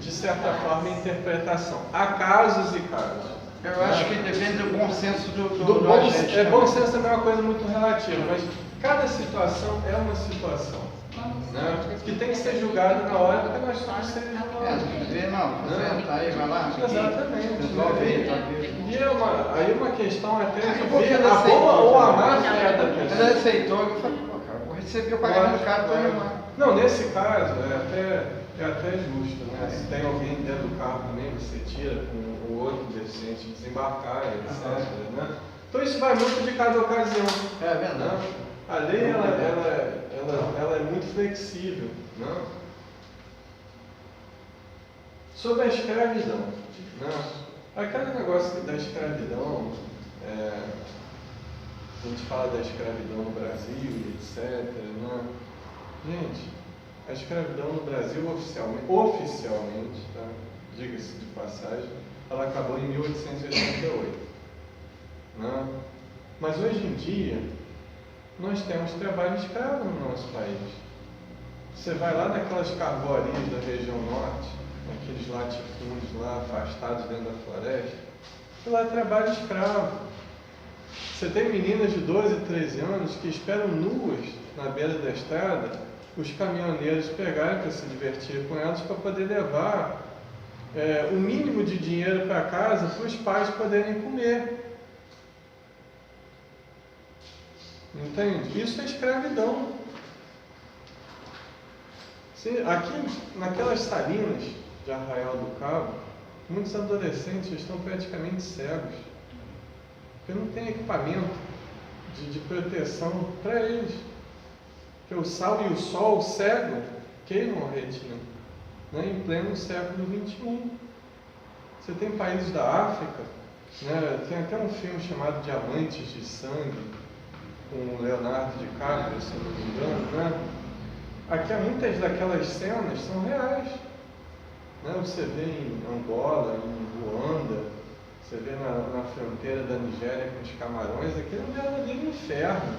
de certa forma, é interpretação. Há casos e casos. Eu acho que depende do bom senso do Bom, agente. bom senso também é uma coisa muito relativa, mas cada situação é uma situação, né? Que tem que ser julgada na hora, porque nós somos seres humanos. Você tá aí, vai lá. Exatamente. Resolve aí, tá vendo? E aí uma questão até de Porque ver ele a aceitou, boa ou a né? má fé da Ele pessoa. aceitou, eu falei, pô, cara, vou receber o pagamento do carro, tô indo lá. Não, nesse caso é até justo, né? Se tem alguém dentro do carro também, você tira com o outro deficiente desembarcar, etc. Né? Então isso vai muito de cada ocasião. É verdade. Né? A lei ela é muito flexível. Né? Sobre a escravidão. Né? Aquele negócio da escravidão, a gente fala da escravidão no Brasil, etc. Né? Gente, a escravidão no Brasil oficialmente, tá? Diga-se de passagem, ela acabou em 1888. Né? Mas hoje em dia, nós temos trabalho escravo no nosso país. Você vai lá naquelas carvoarias da região norte, naqueles latifúndios lá afastados dentro da floresta, e lá é trabalho escravo. Você tem meninas de 12, 13 anos que esperam nuas na beira da estrada os caminhoneiros pegarem para se divertir com elas, para poder levar o mínimo de dinheiro para casa para os pais poderem comer. Entende? Isso é escravidão. Aqui, naquelas salinas de Arraial do Cabo, muitos adolescentes estão praticamente cegos, porque não tem equipamento de proteção para eles. Porque o sal e o sol cego queimam a retina, né, em pleno século XXI. Você tem países da África, né, tem até um filme chamado Diamantes de Sangue, com o Leonardo DiCaprio, se não me engano, né? Aqui muitas daquelas cenas são reais. Né? Você vê em Angola, em Ruanda, você vê na fronteira da Nigéria com os Camarões, aquele é um verdadeiro inferno.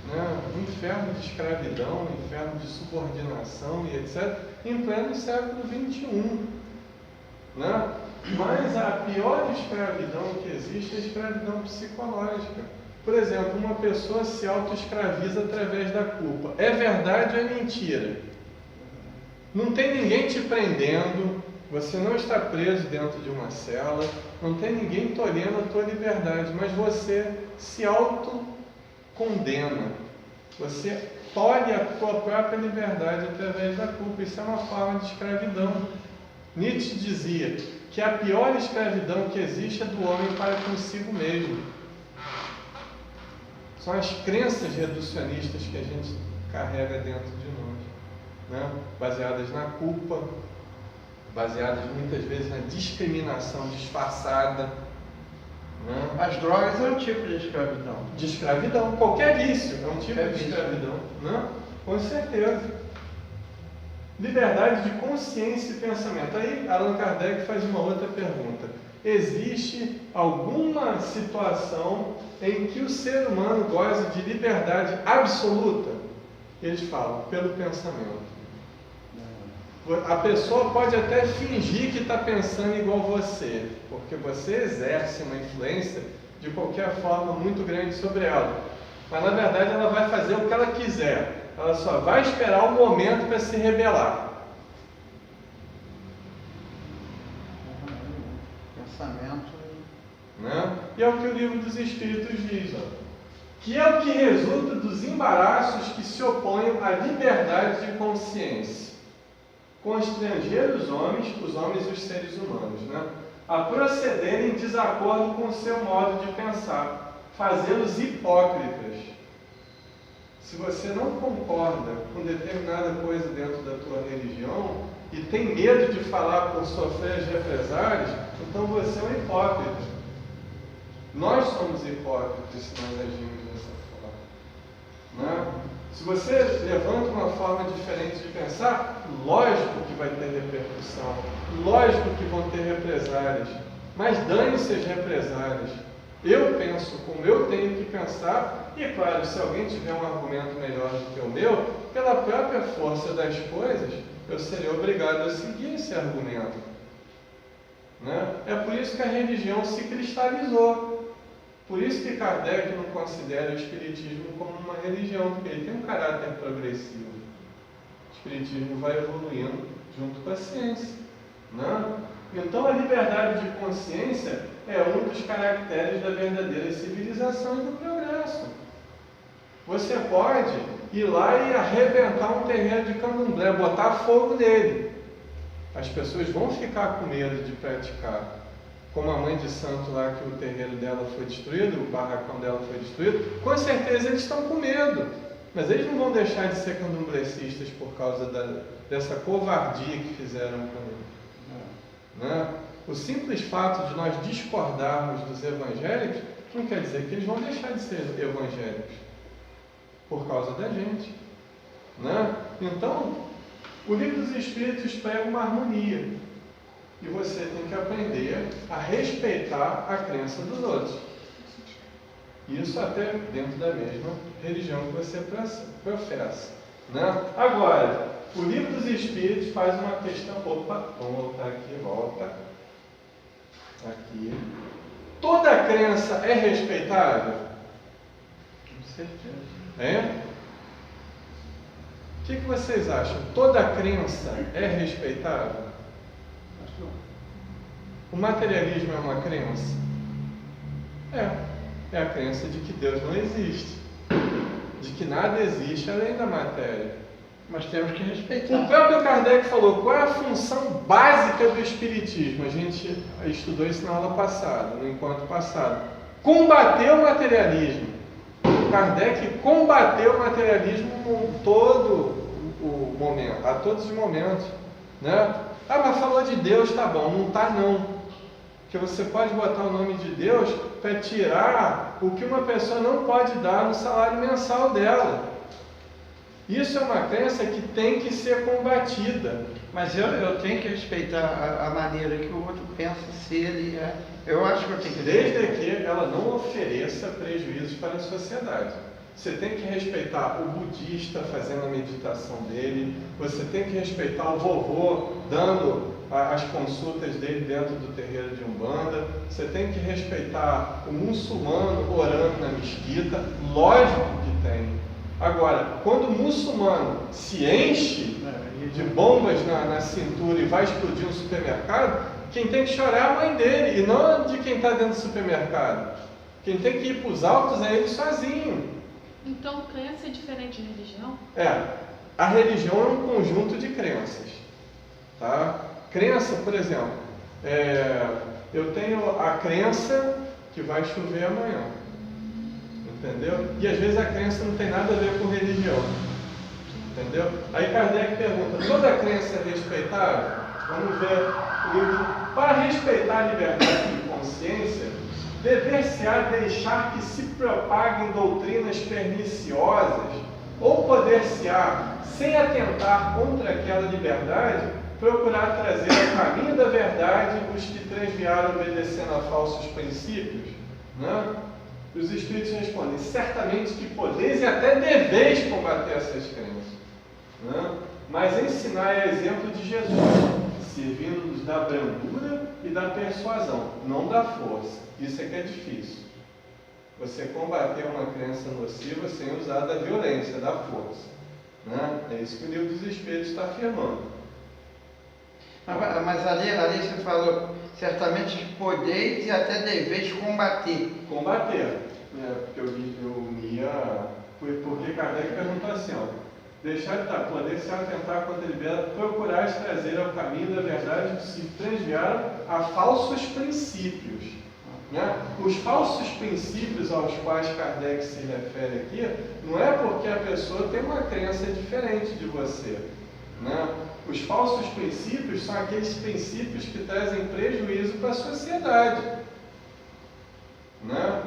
Né? Um inferno de escravidão, um inferno de subordinação e etc., em pleno século XXI. Né? Mas a pior escravidão que existe é a escravidão psicológica. Por exemplo, uma pessoa se autoescraviza através da culpa. É verdade ou é mentira? Não tem ninguém te prendendo, você não está preso dentro de uma cela, não tem ninguém tolhendo a tua liberdade, mas você se autocondena. Você tolhe a tua própria liberdade através da culpa. Isso é uma forma de escravidão. Nietzsche dizia que a pior escravidão que existe é do homem para consigo mesmo. São as crenças reducionistas que a gente carrega dentro de nós, né? Baseadas na culpa, baseadas muitas vezes na discriminação disfarçada. Né? As drogas é um tipo de escravidão. De escravidão, qualquer vício é um tipo de escravidão, né? Com certeza. Liberdade de consciência e pensamento. Aí Allan Kardec faz uma outra pergunta. Existe alguma situação em que o ser humano goza de liberdade absoluta? Eles falam, pelo pensamento. A pessoa pode até fingir que está pensando igual você, porque você exerce uma influência de qualquer forma muito grande sobre ela. Mas na verdade ela vai fazer o que ela quiser. Ela só vai esperar o momento para se rebelar. Pensamento. Né? E é o que o Livro dos Espíritos diz, ó, que é o que resulta dos embaraços que se opõem à liberdade de consciência, constranger os homens e os seres humanos, né, a procederem em desacordo com o seu modo de pensar, fazê-los hipócritas. Se você não concorda com determinada coisa dentro da tua religião e tem medo de falar por sofrer as represálias, então você é um hipócrita. Nós somos hipócritas se nós agimos dessa forma. Né? Se você levanta uma forma diferente de pensar, lógico que vai ter repercussão, lógico que vão ter represálias, mas dane-se as represálias. Eu penso como eu tenho que pensar, e claro, se alguém tiver um argumento melhor do que o meu, pela própria força das coisas, eu serei obrigado a seguir esse argumento. Né? É por isso que a religião se cristalizou. Por isso que Kardec não considera o Espiritismo como uma religião, porque ele tem um caráter progressivo. O Espiritismo vai evoluindo junto com a ciência. Né? Então a liberdade de consciência é um dos caracteres da verdadeira civilização e do progresso. Você pode ir lá e arrebentar um terreiro de candomblé, botar fogo nele. As pessoas vão ficar com medo de praticar. Como a mãe de santo lá, que o terreiro dela foi destruído, o barracão dela foi destruído, com certeza eles estão com medo. Mas eles não vão deixar de ser candomblecistas por causa dessa covardia que fizeram com eles. Né? O simples fato de nós discordarmos dos evangélicos não quer dizer que eles vão deixar de ser evangélicos por causa da gente. Né? Então, o Livro dos Espíritos prega uma harmonia. E você tem que aprender a respeitar a crença dos outros. Isso até dentro da mesma religião que você professa. Né? Agora, o Livro dos Espíritos faz uma questão... Opa, vamos voltar aqui, volta. Aqui. Toda crença é respeitável? Com certeza. É? O que vocês acham? Toda crença é respeitável? O materialismo é uma crença? É a crença de que Deus não existe, de que nada existe além da matéria. Mas temos que respeitar. O próprio Kardec falou qual é a função básica do Espiritismo. A gente estudou isso na aula passada, no encontro passado. Combater o materialismo. Kardec combateu o materialismo em todo o momento, a todos os momentos, né? Mas falou de Deus, tá bom, não tá não. Porque você pode botar o nome de Deus para tirar o que uma pessoa não pode dar no salário mensal dela. Isso é uma crença que tem que ser combatida. Mas eu tenho que respeitar a maneira que o outro pensa, se ele é. Eu acho que eu tenho que Desde que ela não ofereça prejuízos para a sociedade. Você tem que respeitar o budista fazendo a meditação dele, você tem que respeitar o vovô dando as consultas dele dentro do terreiro de Umbanda, você tem que respeitar o muçulmano orando na mesquita, lógico que tem. Agora, quando o muçulmano se enche de bombas na cintura e vai explodir um supermercado, quem tem que chorar é a mãe dele, e não de quem está dentro do supermercado. Quem tem que ir para os altos é ele sozinho. Então, crença é diferente de religião? A religião é um conjunto de crenças. Tá? Crença, por exemplo, eu tenho a crença que vai chover amanhã. Entendeu? E às vezes a crença não tem nada a ver com religião. Entendeu? Aí Kardec pergunta, toda crença é respeitável? Vamos ver o livro. Para respeitar a liberdade de consciência, dever-se-á deixar que se propaguem doutrinas perniciosas, ou poder-se-á, sem atentar contra aquela liberdade, procurar trazer ao caminho da verdade os que transviaram obedecendo a falsos princípios? Né? Os Espíritos respondem, certamente que podeis e até deveis combater essas crenças, né? Mas ensinai a exemplo de Jesus, servindo-nos da brandura e da persuasão, não da força. Isso é que é difícil. Você combater uma crença nociva sem usar da violência, da força, né? É isso que o Livro dos Espíritos está afirmando. Mas ali você falou, certamente que podeis e até deveis combater. Combater, né? Porque eu lia, porque Kardec perguntou assim, deixar de poder se atentar contra a liberdade, procurar trazer ao caminho da verdade que se transviaram a falsos princípios. Né? Os falsos princípios aos quais Kardec se refere aqui, não é porque a pessoa tem uma crença diferente de você. Né? Os falsos princípios são aqueles princípios que trazem prejuízo para a sociedade. Né?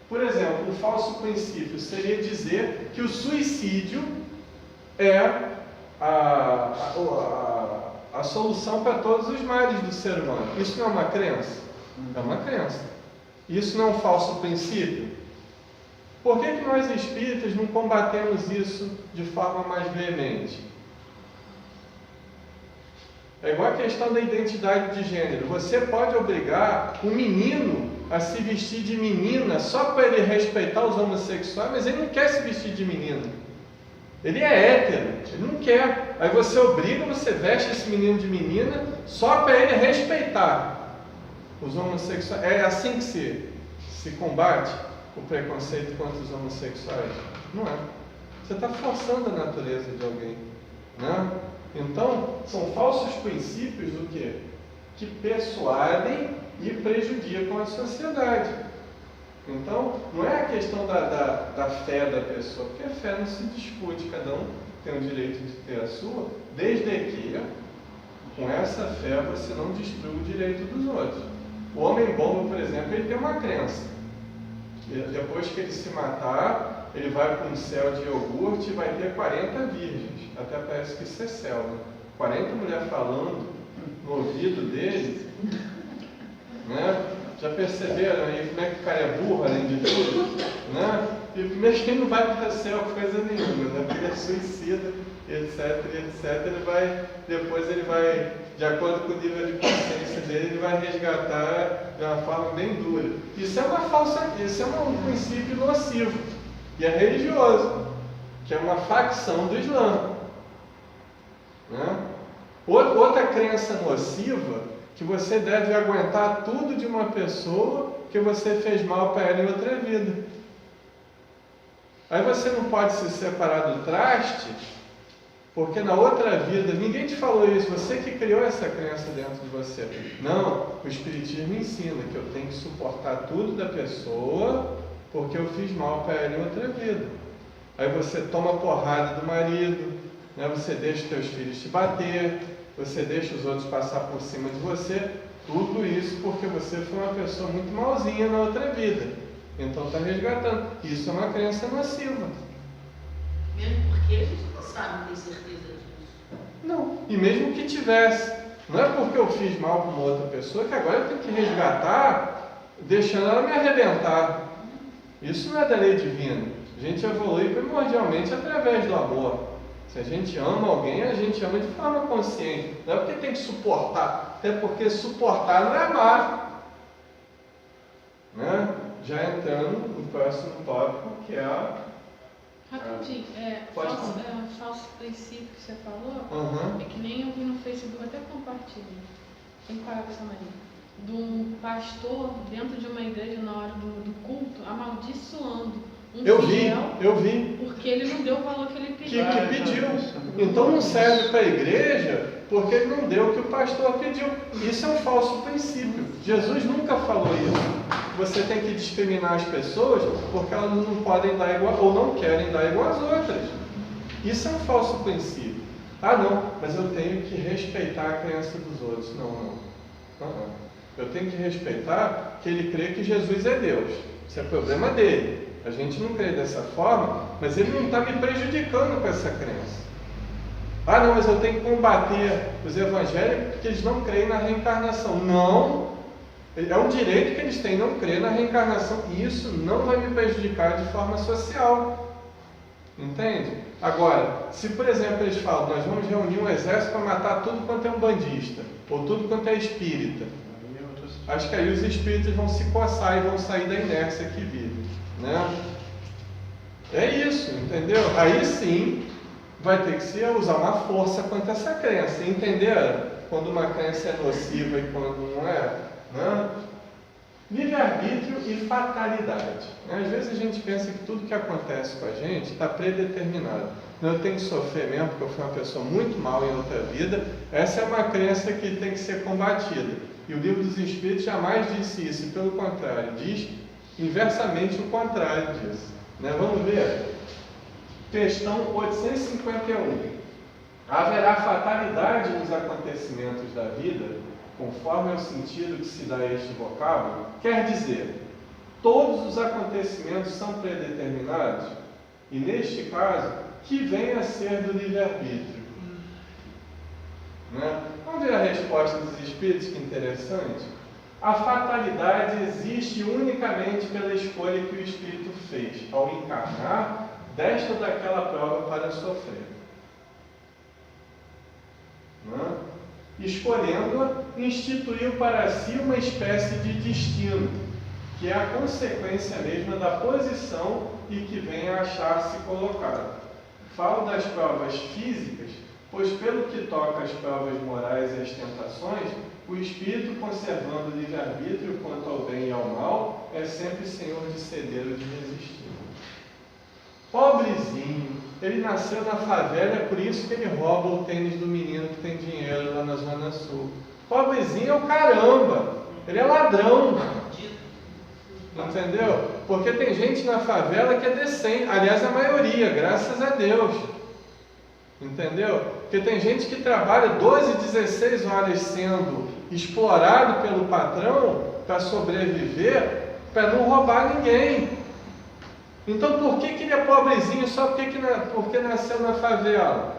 Por exemplo, um falso princípio seria dizer que o suicídio é a solução para todos os males do ser humano. Isso não é uma crença? É uma crença. Isso não é um falso princípio? Por que nós espíritas não combatemos isso de forma mais veemente? É igual a questão da identidade de gênero. Você pode obrigar um menino a se vestir de menina só para ele respeitar os homossexuais, mas ele não quer se vestir de menina. Ele é hétero, ele não quer. Aí você obriga, você veste esse menino de menina só para ele respeitar os homossexuais. É assim que se combate o preconceito contra os homossexuais? Não é. Você está forçando a natureza de alguém, né? Então, são falsos princípios do quê? Que persuadem e prejudicam a sociedade. Então, não é a questão da fé da pessoa, porque a fé não se discute, cada um tem o direito de ter a sua, desde que com essa fé você não destrua o direito dos outros. O homem bomba, por exemplo, ele tem uma crença. Depois que ele se matar, ele vai para um céu de iogurte e vai ter 40 virgens. Até parece que isso é céu, né? 40 mulheres falando no ouvido dele, né? Já perceberam aí como é que o cara é burro, além de tudo? Né? E primeiro que ele não vai para o céu coisa nenhuma, né? Porque ele é suicida, etc. Depois ele vai, de acordo com o nível de consciência dele, ele vai resgatar de uma forma bem dura. Isso é um princípio nocivo, e é religioso, que é uma facção do Islã. Né? Outra crença nociva que você deve aguentar tudo de uma pessoa que você fez mal para ela em outra vida. Aí você não pode se separar do traste, porque na outra vida, ninguém te falou isso, você que criou essa crença dentro de você. Não, o Espiritismo ensina que eu tenho que suportar tudo da pessoa, porque eu fiz mal para ela em outra vida. Aí você toma porrada do marido, né? Você deixa os teus filhos te bater, você deixa os outros passar por cima de você, tudo isso porque você foi uma pessoa muito malzinha na outra vida. Então está resgatando. Isso é uma crença nociva. Mesmo porque a gente não sabe, não tem certeza disso. Não, e mesmo que tivesse, não é porque eu fiz mal com uma outra pessoa que agora eu tenho que resgatar, deixando ela me arrebentar. Isso não é da lei divina. A gente evolui primordialmente através do amor. Se a gente ama alguém, a gente ama de forma consciente. Não é porque tem que suportar, até porque suportar não é amar. Né? Já entrando no próximo tópico, que é a... Rapidinho, Pode falso princípio que você falou, Uhum. é que nem eu vi no Facebook, até compartilhei, tem que parar com essa mania, de um pastor dentro de uma igreja na hora do culto, amaldiçoando um fiel, Eu vi. porque ele não deu o valor que ele pediu. Que pediu. Então não serve para a igreja porque ele não deu o que o pastor pediu. Isso é um falso princípio. Jesus nunca falou isso. Você tem que discriminar as pessoas porque elas não podem dar igual ou não querem dar igual às outras. Isso é um falso princípio. Ah não, mas eu tenho que respeitar a crença dos outros. Não. Eu tenho que respeitar que ele crê que Jesus é Deus. Isso é problema dele. A gente não crê dessa forma, mas ele não está me prejudicando com essa crença. Ah não, mas eu tenho que combater os evangélicos porque eles não creem na reencarnação. Não, é um direito que eles têm não crer na reencarnação e isso não vai me prejudicar de forma social. Entende? Agora, se por exemplo eles falam, nós vamos reunir um exército para matar tudo quanto é um bandista, ou tudo quanto é espírita, acho que aí os espíritas vão se coçar e vão sair da inércia que vivem. Né? É isso, entendeu? Aí sim vai ter que se usar uma força contra essa crença, entender quando uma crença é nociva e quando não é, né? Livre-arbítrio e fatalidade. Às vezes a gente pensa que tudo que acontece com a gente está predeterminado. Eu tenho que sofrer mesmo porque eu fui uma pessoa muito mal em outra vida. Essa é uma crença que tem que ser combatida. E o Livro dos Espíritos jamais disse isso, e pelo contrário, diz inversamente o contrário disso. Né? Vamos ver? Questão 851. Haverá fatalidade nos acontecimentos da vida, conforme é o sentido que se dá a este vocábulo? Quer dizer, todos os acontecimentos são predeterminados? E neste caso, que vem a ser do livre-arbítrio? Né? Vamos ver a resposta dos Espíritos, que interessante. A fatalidade existe unicamente pela escolha que o Espírito fez ao encarnar desta ou daquela prova para sofrer. Né? Escolhendo-a, instituiu para si uma espécie de destino, que é a consequência mesma da posição e que vem a achar-se colocado. Falo das provas físicas, pois pelo que toca às provas morais e às tentações, o espírito, conservando o livre-arbítrio quanto ao bem e ao mal, é sempre senhor de ceder ou de resistir. Pobrezinho, ele nasceu na favela, é por isso que ele rouba o tênis do menino que tem dinheiro lá na Zona Sul. Pobrezinho é o caramba, ele é ladrão. Entendeu? Porque tem gente na favela que é decente, aliás a maioria, graças a Deus. Entendeu? Porque tem gente que trabalha 12, 16 horas sendo explorado pelo patrão para sobreviver, para não roubar ninguém. Então por que ele é pobrezinho só porque nasceu na favela?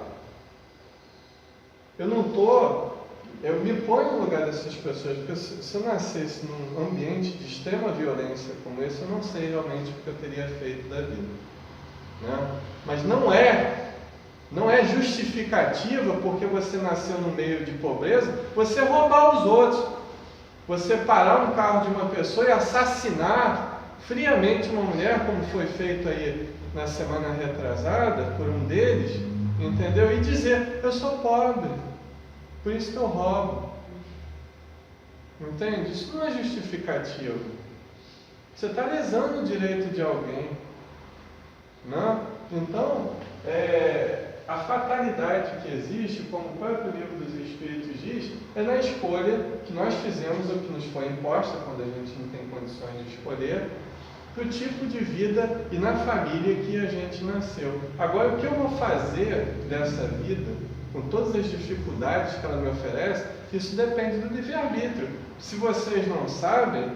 Eu me ponho no lugar dessas pessoas, porque se eu nascesse num ambiente de extrema violência como esse, eu não sei realmente o que eu teria feito da vida. Né? Mas não é justificativa porque você nasceu no meio de pobreza, você roubar os outros, você parar um carro de uma pessoa e assassinar friamente uma mulher, como foi feito aí na semana retrasada por um deles, entendeu? E dizer, eu sou pobre, por isso que eu roubo. Entende? Isso não é justificativo. Você está lesando o direito de alguém. Não? Então, a fatalidade que existe, como o próprio livro dos Espíritos diz, é na escolha que nós fizemos, ou que nos foi imposta, quando a gente não tem condições de escolher, do tipo de vida e na família que a gente nasceu. Agora, o que eu vou fazer dessa vida, com todas as dificuldades que ela me oferece, isso depende do livre-arbítrio. Se vocês não sabem,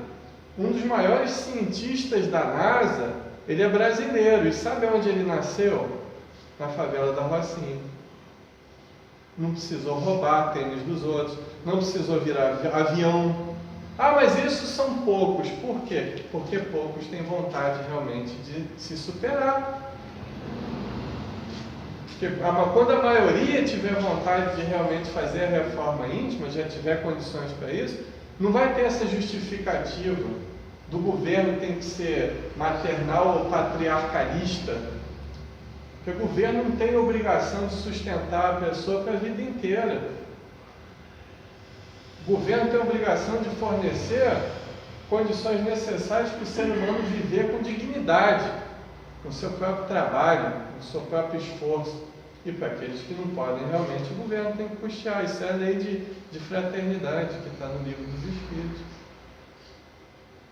um dos maiores cientistas da NASA, ele é brasileiro. E sabe onde ele nasceu? Na favela da Rocinha. Não precisou roubar tênis dos outros, não precisou virar avião. Ah, mas isso são poucos. Por quê? Porque poucos têm vontade realmente de se superar. Porque quando a maioria tiver vontade de realmente fazer a reforma íntima, já tiver condições para isso, não vai ter essa justificativa do governo tem que ser maternal ou patriarcalista. Porque o governo não tem obrigação de sustentar a pessoa para a vida inteira. O governo tem a obrigação de fornecer condições necessárias para o ser humano viver com dignidade, com o seu próprio trabalho, com o seu próprio esforço. E para aqueles que não podem realmente, o governo tem que custear. Isso é a lei de fraternidade que está no livro dos Espíritos.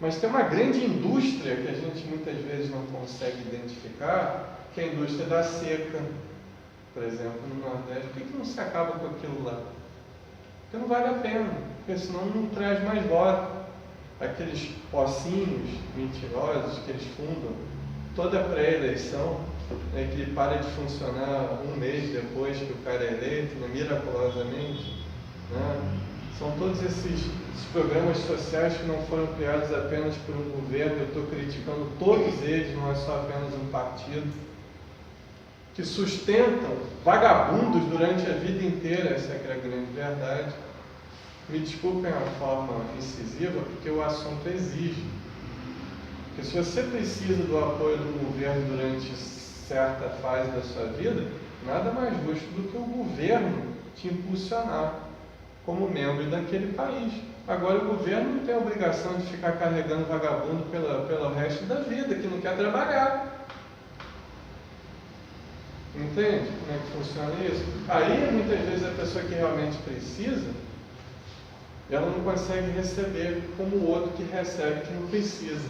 Mas tem uma grande indústria que a gente muitas vezes não consegue identificar, que é a indústria da seca. Por exemplo, no Nordeste, por que não se acaba com aquilo lá? Porque não vale a pena, porque senão não traz mais voto. Aqueles ossinhos mentirosos que eles fundam, toda a pré-eleição, que ele para de funcionar um mês depois que o cara é eleito, miraculosamente. São todos esses programas sociais que não foram criados apenas por um governo. Eu estou criticando todos eles, não é só apenas um partido, que sustentam vagabundos durante a vida inteira. Essa é que é a grande verdade. Me desculpem a forma incisiva, porque o assunto exige. Porque se você precisa do apoio do governo durante certa fase da sua vida, nada mais justo do que o governo te impulsionar como membro daquele país. Agora, o governo não tem a obrigação de ficar carregando vagabundo pelo resto da vida, que não quer trabalhar. Entende como é que funciona isso? Aí, muitas vezes, a pessoa que realmente precisa, ela não consegue receber como o outro que recebe, que não precisa.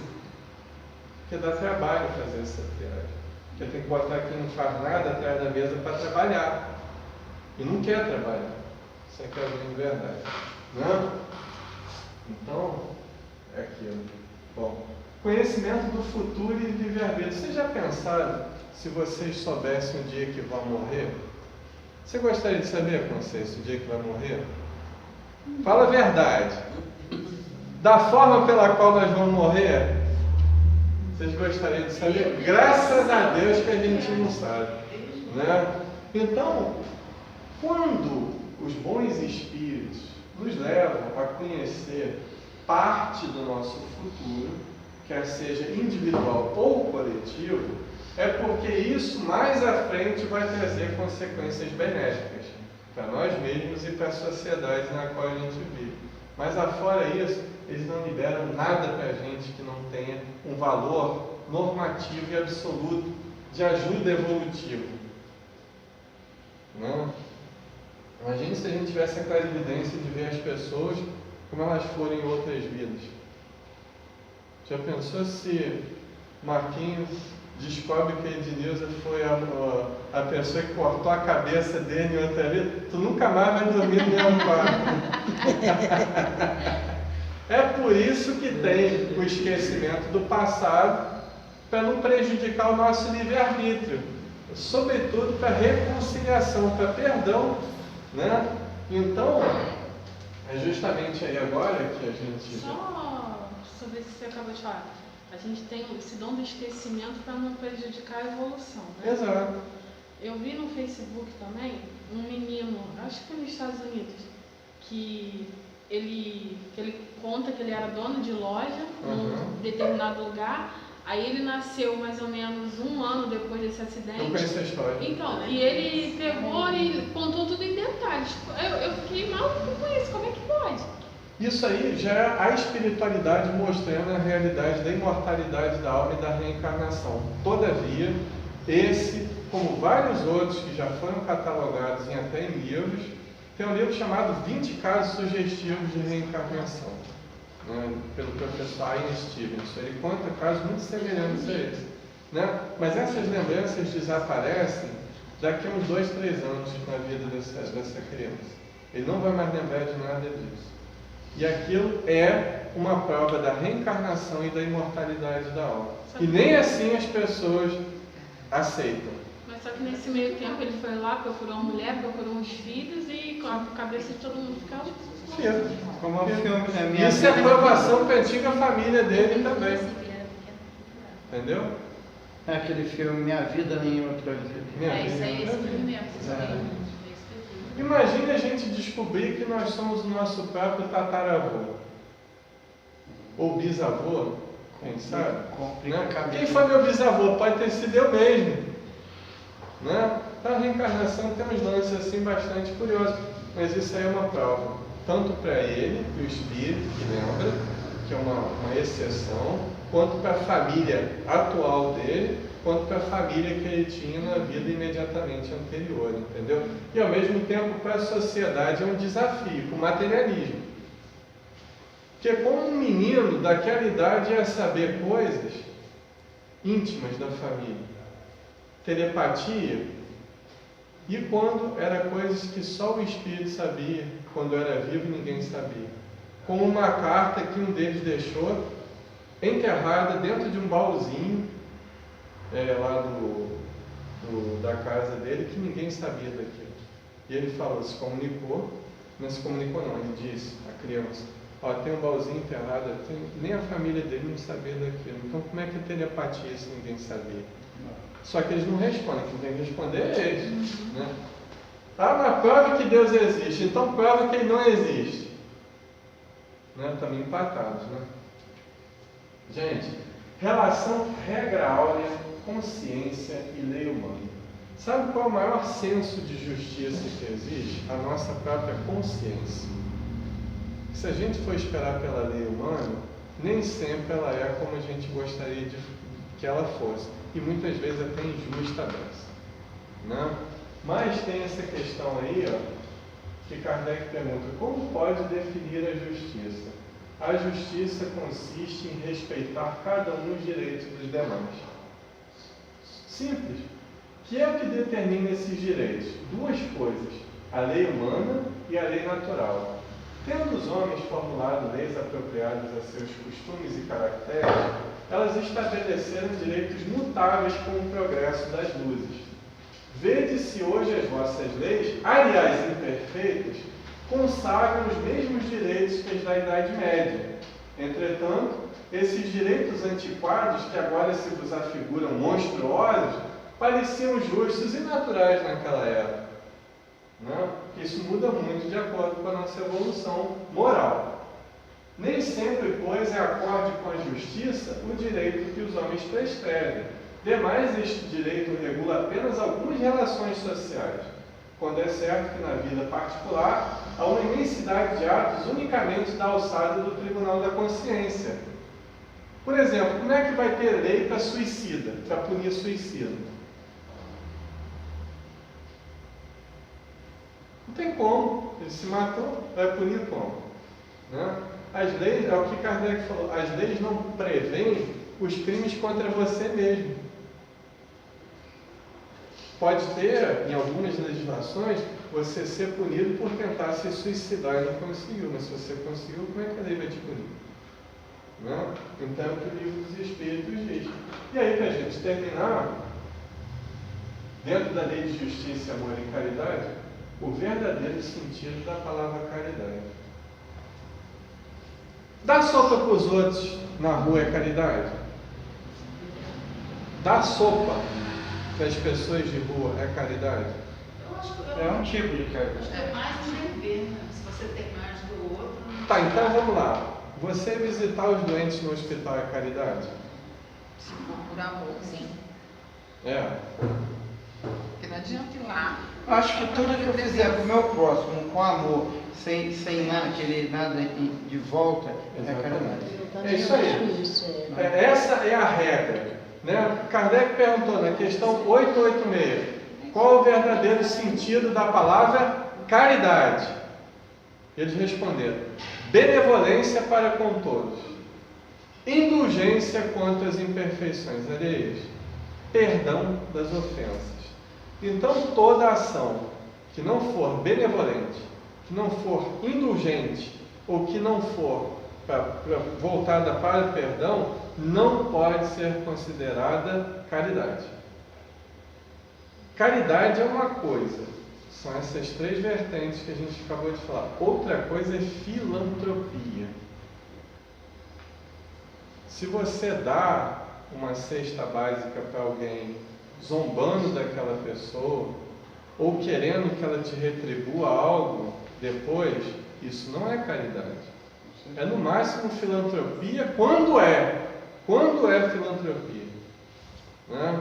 Porque dá trabalho fazer essa viagem. Porque tem que botar quem não faz nada atrás da mesa para trabalhar. E não quer trabalhar. Isso é que é a grande verdade. Não? Então, é aquilo. Bom, conhecimento do futuro e livre-arbítrio. Vocês já pensaram, se vocês soubessem o dia que vão morrer? Você gostaria de saber, Conceição, o dia que vai morrer? Fala a verdade. Da forma pela qual nós vamos morrer, vocês gostariam de saber? Graças a Deus que a gente não sabe, né? Então, quando os bons espíritos nos levam a conhecer parte do nosso futuro, quer seja individual ou coletivo, é porque isso mais à frente vai trazer consequências benéficas para nós mesmos e para a sociedade na qual a gente vive. Mas afora isso, eles não liberam nada para a gente que não tenha um valor normativo e absoluto de ajuda evolutiva. Não? Imagine se a gente tivesse a clarividência de ver as pessoas como elas foram em outras vidas. Já pensou se Marquinhos descobre que a Ednilza foi a pessoa que cortou a cabeça dele em outra vida? Tu nunca mais vai dormir no mesmo quarto. É por isso que tem o esquecimento do passado, para não prejudicar o nosso livre-arbítrio, sobretudo para reconciliação, para perdão, né? Então, é justamente aí agora que a gente... Só sobre isso que você acabou de falar. A gente tem esse dom do esquecimento para não prejudicar a evolução, né? Exato. Eu vi no Facebook também um menino, acho que foi nos Estados Unidos, que ele conta que ele era dono de loja num determinado lugar. Aí ele nasceu mais ou menos um ano depois desse acidente. Eu conheço a história. Então, e ele pegou e contou tudo em detalhes. Eu fiquei maluco com isso, como é que pode? Isso aí já é a espiritualidade mostrando a realidade da imortalidade da alma e da reencarnação. Todavia, esse, como vários outros que já foram catalogados em até em livros, tem um livro chamado 20 Casos Sugestivos de Reencarnação, né, pelo professor Ian Stevenson. Ele conta casos muito semelhantes a esse. Né? Mas essas lembranças desaparecem daqui a uns 2, 3 anos na vida dessa criança. Ele não vai mais lembrar de nada disso. E aquilo é uma prova da reencarnação e da imortalidade da alma. E nem assim as pessoas aceitam. Mas só que nesse meio tempo ele foi lá, procurou uma mulher, procurou uns filhos e com a cabeça de todo mundo ficava. Como o filme, né? Minha Isso é vida, aprovação para a antiga família dele também. Entendeu? é aquele filme Minha Vida em Outra Vida. Minha É, isso vida, aí, minha esse vida. filme mesmo. Isso aí, É. foi esse que eu vi. Imagine a gente descobrir que nós somos o nosso próprio tataravô. Ou bisavô, quem sabe? Complica a Né? cabeça. Quem foi meu bisavô? Pode ter sido eu mesmo. Né? A reencarnação tem uns lances assim bastante curiosos, mas isso aí é uma prova, tanto para ele, o espírito que lembra, que é uma exceção, quanto para a família atual dele, quanto para a família que ele tinha na vida imediatamente anterior, entendeu? E ao mesmo tempo para a sociedade é um desafio, para o materialismo. Porque como um menino daquela idade ia saber coisas íntimas da família, telepatia, e quando era coisas que só o espírito sabia, quando era vivo ninguém sabia. Como uma carta que um deles deixou enterrada dentro de um baúzinho lá da casa dele, que ninguém sabia daquilo. E ele falou, se comunicou, não se comunicou não, ele disse à criança, ó, tem um baúzinho enterrado, nem a família dele não sabia daquilo. Então como é que é telepatia se ninguém sabia? Só que eles não respondem, quem tem que responder é eles. Né? Ah, mas prova que Deus existe, então prova que Ele não existe. Né? Estamos empatados, né? Gente, relação regra áurea, consciência e lei humana. Sabe qual é o maior senso de justiça que existe? A nossa própria consciência. Se a gente for esperar pela lei humana, nem sempre ela é como a gente gostaria que ela fosse. E muitas vezes até injusta dessa. Né? Mas tem essa questão aí, ó, que Kardec pergunta, como pode definir a justiça? A justiça consiste em respeitar cada um os direitos dos demais. Simples. O que é o que determina esses direitos? Duas coisas, a lei humana e a lei natural. Tendo os homens formulado leis apropriadas a seus costumes e caracteres, elas estabeleceram direitos mutáveis com o progresso das luzes. Vede se hoje as vossas leis, aliás imperfeitas, consagram os mesmos direitos que as da Idade Média. Entretanto, esses direitos antiquados, que agora se vos afiguram monstruosos, pareciam justos e naturais naquela época. Não? Isso muda muito de acordo com a nossa evolução moral. Nem sempre, pois, é acorde com a justiça o direito que os homens prescrevem. Demais, este direito regula apenas algumas relações sociais, quando é certo que na vida particular há uma imensidade de atos unicamente da alçada do Tribunal da Consciência. Por exemplo, como é que vai ter lei para suicida, para punir suicida? Não tem como. Ele se matou, vai punir como? Né? As leis, é o que Kardec falou, as leis não prevêem os crimes contra você mesmo. Pode ter, em algumas legislações, você ser punido por tentar se suicidar e não conseguiu, mas se você conseguiu, como é que a lei vai te punir? Né? Então é o que o Livro dos Espíritos diz. E aí, para a gente terminar, dentro da lei de justiça, amor e caridade, o verdadeiro sentido da palavra caridade. Dar sopa para os outros na rua é caridade? Dar sopa para as pessoas de rua é caridade? Eu acho que É um tipo de caridade. acho que é mais um dever, né? Se você tem mais do outro. Tá, então vamos lá. Você visitar os doentes no hospital é caridade? Se for por amor, sim. É. Porque não adianta ir lá. Acho que tudo que eu fizer para o meu próximo, com amor, sem nada, querer nada de volta, é caridade. Eu também É isso aí. acho isso. Essa é a regra. Né? Kardec perguntou na questão 886, qual é o verdadeiro sentido da palavra caridade? Eles responderam, benevolência para com todos, indulgência quanto às imperfeições alheias, perdão das ofensas. Então toda ação que não for benevolente, que não for indulgente, ou que não for voltada para o perdão, não pode ser considerada caridade. Caridade é uma coisa, são essas três vertentes que a gente acabou de falar. Outra coisa é filantropia. Se você dá uma cesta básica para alguém, zombando daquela pessoa, ou querendo que ela te retribua algo depois, isso não é caridade. É no máximo filantropia quando é filantropia, né?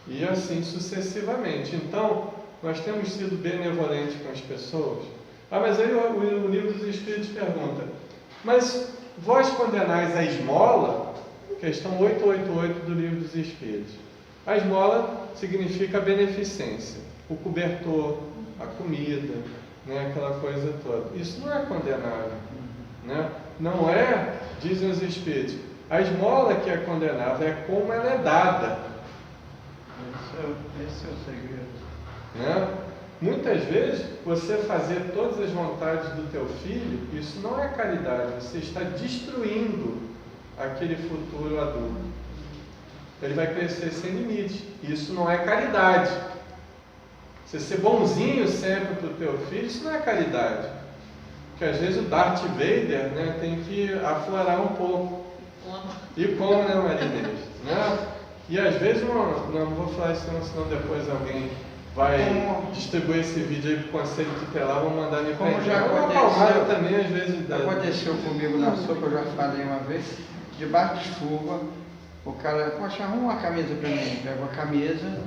E assim sucessivamente. Então, nós temos sido benevolentes com as pessoas. Mas aí o livro dos Espíritos pergunta, mas vós condenais a esmola? Questão 888 do livro dos Espíritos. A esmola significa a beneficência, o cobertor, a comida, né, aquela coisa toda. Isso não é condenável, né? Não é, dizem os Espíritos, a esmola que é condenável é como ela é dada. Esse é o segredo. Né? Muitas vezes, você fazer todas as vontades do teu filho, isso não é caridade, você está destruindo aquele futuro adulto. Ele vai crescer sem limite. Isso não é caridade. Você ser bonzinho sempre para o teu filho, isso não é caridade. Porque às vezes o Darth Vader, né, tem que aflorar um pouco. E como, né, Maria Inês? Né? E às vezes, não vou falar isso não, senão depois alguém vai distribuir esse vídeo aí para o Conselho Tutelar, vão mandar me Como prender. já Uma aconteceu, palmada também, às vezes... Aconteceu comigo na sopa, eu já falei uma vez, debaixo de chuva, o cara, poxa, arruma uma camisa para mim, pegou a camisa,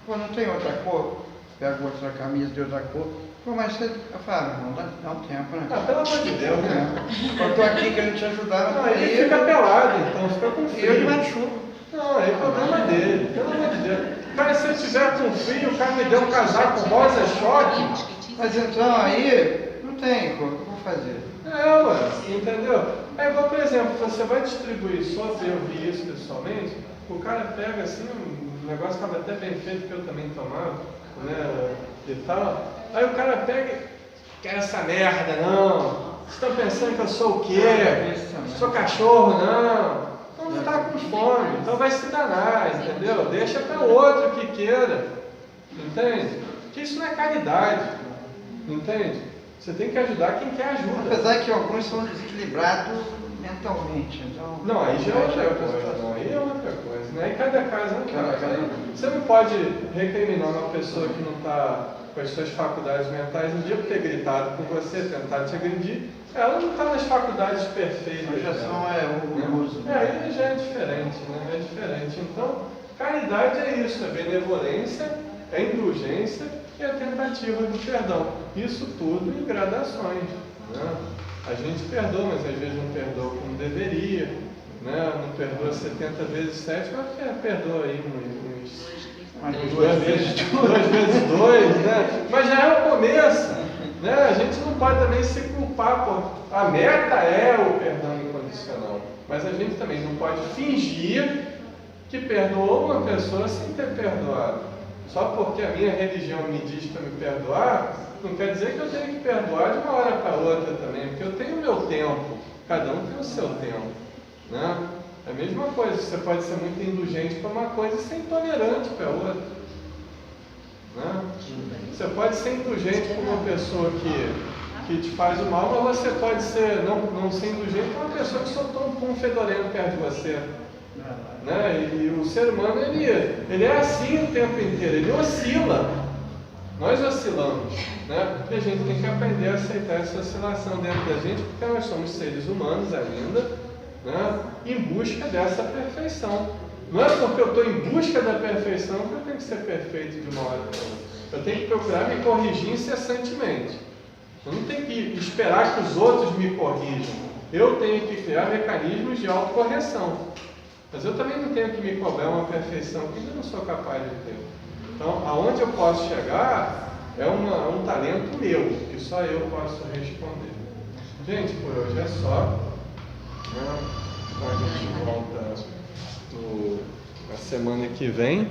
pô, não tem outra cor? Pega outra camisa de outra cor, pô, mas você, eu falo, não dá um tempo, né? Ah, pelo amor de Deus, né? Eu estou aqui querendo te ajudar, Não, ele fica pelado, então fica com e eu frio. debaixo de chuva. Não, é problema dele, pelo amor de Deus. Cara, se eu tiver com frio, o cara me deu um casaco rosa choque. Mas então aí, não tem, pô, o que eu vou fazer? Ué, entendeu? É igual, por exemplo, você vai distribuir sopa, eu vi isso pessoalmente, o cara pega assim, um negócio que estava até bem feito, que eu também tomava, né, e tal. Aí o cara pega, quer essa merda, não. Vocês estão pensando que eu sou o quê? Sou cachorro, não. Então não está com fome, então vai se danar, entendeu? Deixa para o outro que queira, entende? Porque isso não é caridade, entende? Você tem que ajudar quem quer ajuda. Apesar que alguns são desequilibrados mentalmente, então... Não, aí já é outra coisa, não, aí é outra coisa, né? Aí cada caso é um caso. Você não pode recriminar uma pessoa que não está com as suas faculdades mentais um dia por ter gritado com você, tentar te agredir, ela não está nas faculdades perfeitas. Já são orgulhoso. Aí já é diferente, né? É diferente. Então, caridade é isso, é benevolência, é indulgência e a tentativa do perdão. Isso tudo em gradações, né? A gente perdoa, mas às vezes não perdoa como deveria, né? Não perdoa 70 vezes 7, mas perdoa aí uns 2 vezes 2, né? Mas já é o começo, né? A gente não pode também se culpar, pô. A meta é o perdão incondicional, mas a gente também não pode fingir que perdoou uma pessoa sem ter perdoado. Só porque a minha religião me diz para me perdoar, não quer dizer que eu tenho que perdoar de uma hora para outra também, porque eu tenho o meu tempo, cada um tem o seu tempo, né? É a mesma coisa, você pode ser muito indulgente para uma coisa e ser intolerante para outra, né? Você pode ser indulgente com uma pessoa que te faz o mal, mas você pode ser, não ser indulgente com uma pessoa que soltou um pum fedorento perto de você. Né? E o ser humano ele é assim o tempo inteiro, ele oscila. Nós oscilamos, né? E a gente tem que aprender a aceitar essa oscilação dentro da gente, porque nós somos seres humanos ainda, né? Em busca dessa perfeição. Não é porque eu estou em busca da perfeição que eu tenho que ser perfeito de uma hora para outra. Eu tenho que procurar me corrigir incessantemente. Eu não tenho que esperar que os outros me corrijam. Eu tenho que criar mecanismos de autocorreção. Mas eu também não tenho que me cobrar uma perfeição que eu não sou capaz de ter. Então, aonde eu posso chegar é um talento meu, que só eu posso responder. Gente, por hoje é só. Então a gente volta na semana que vem.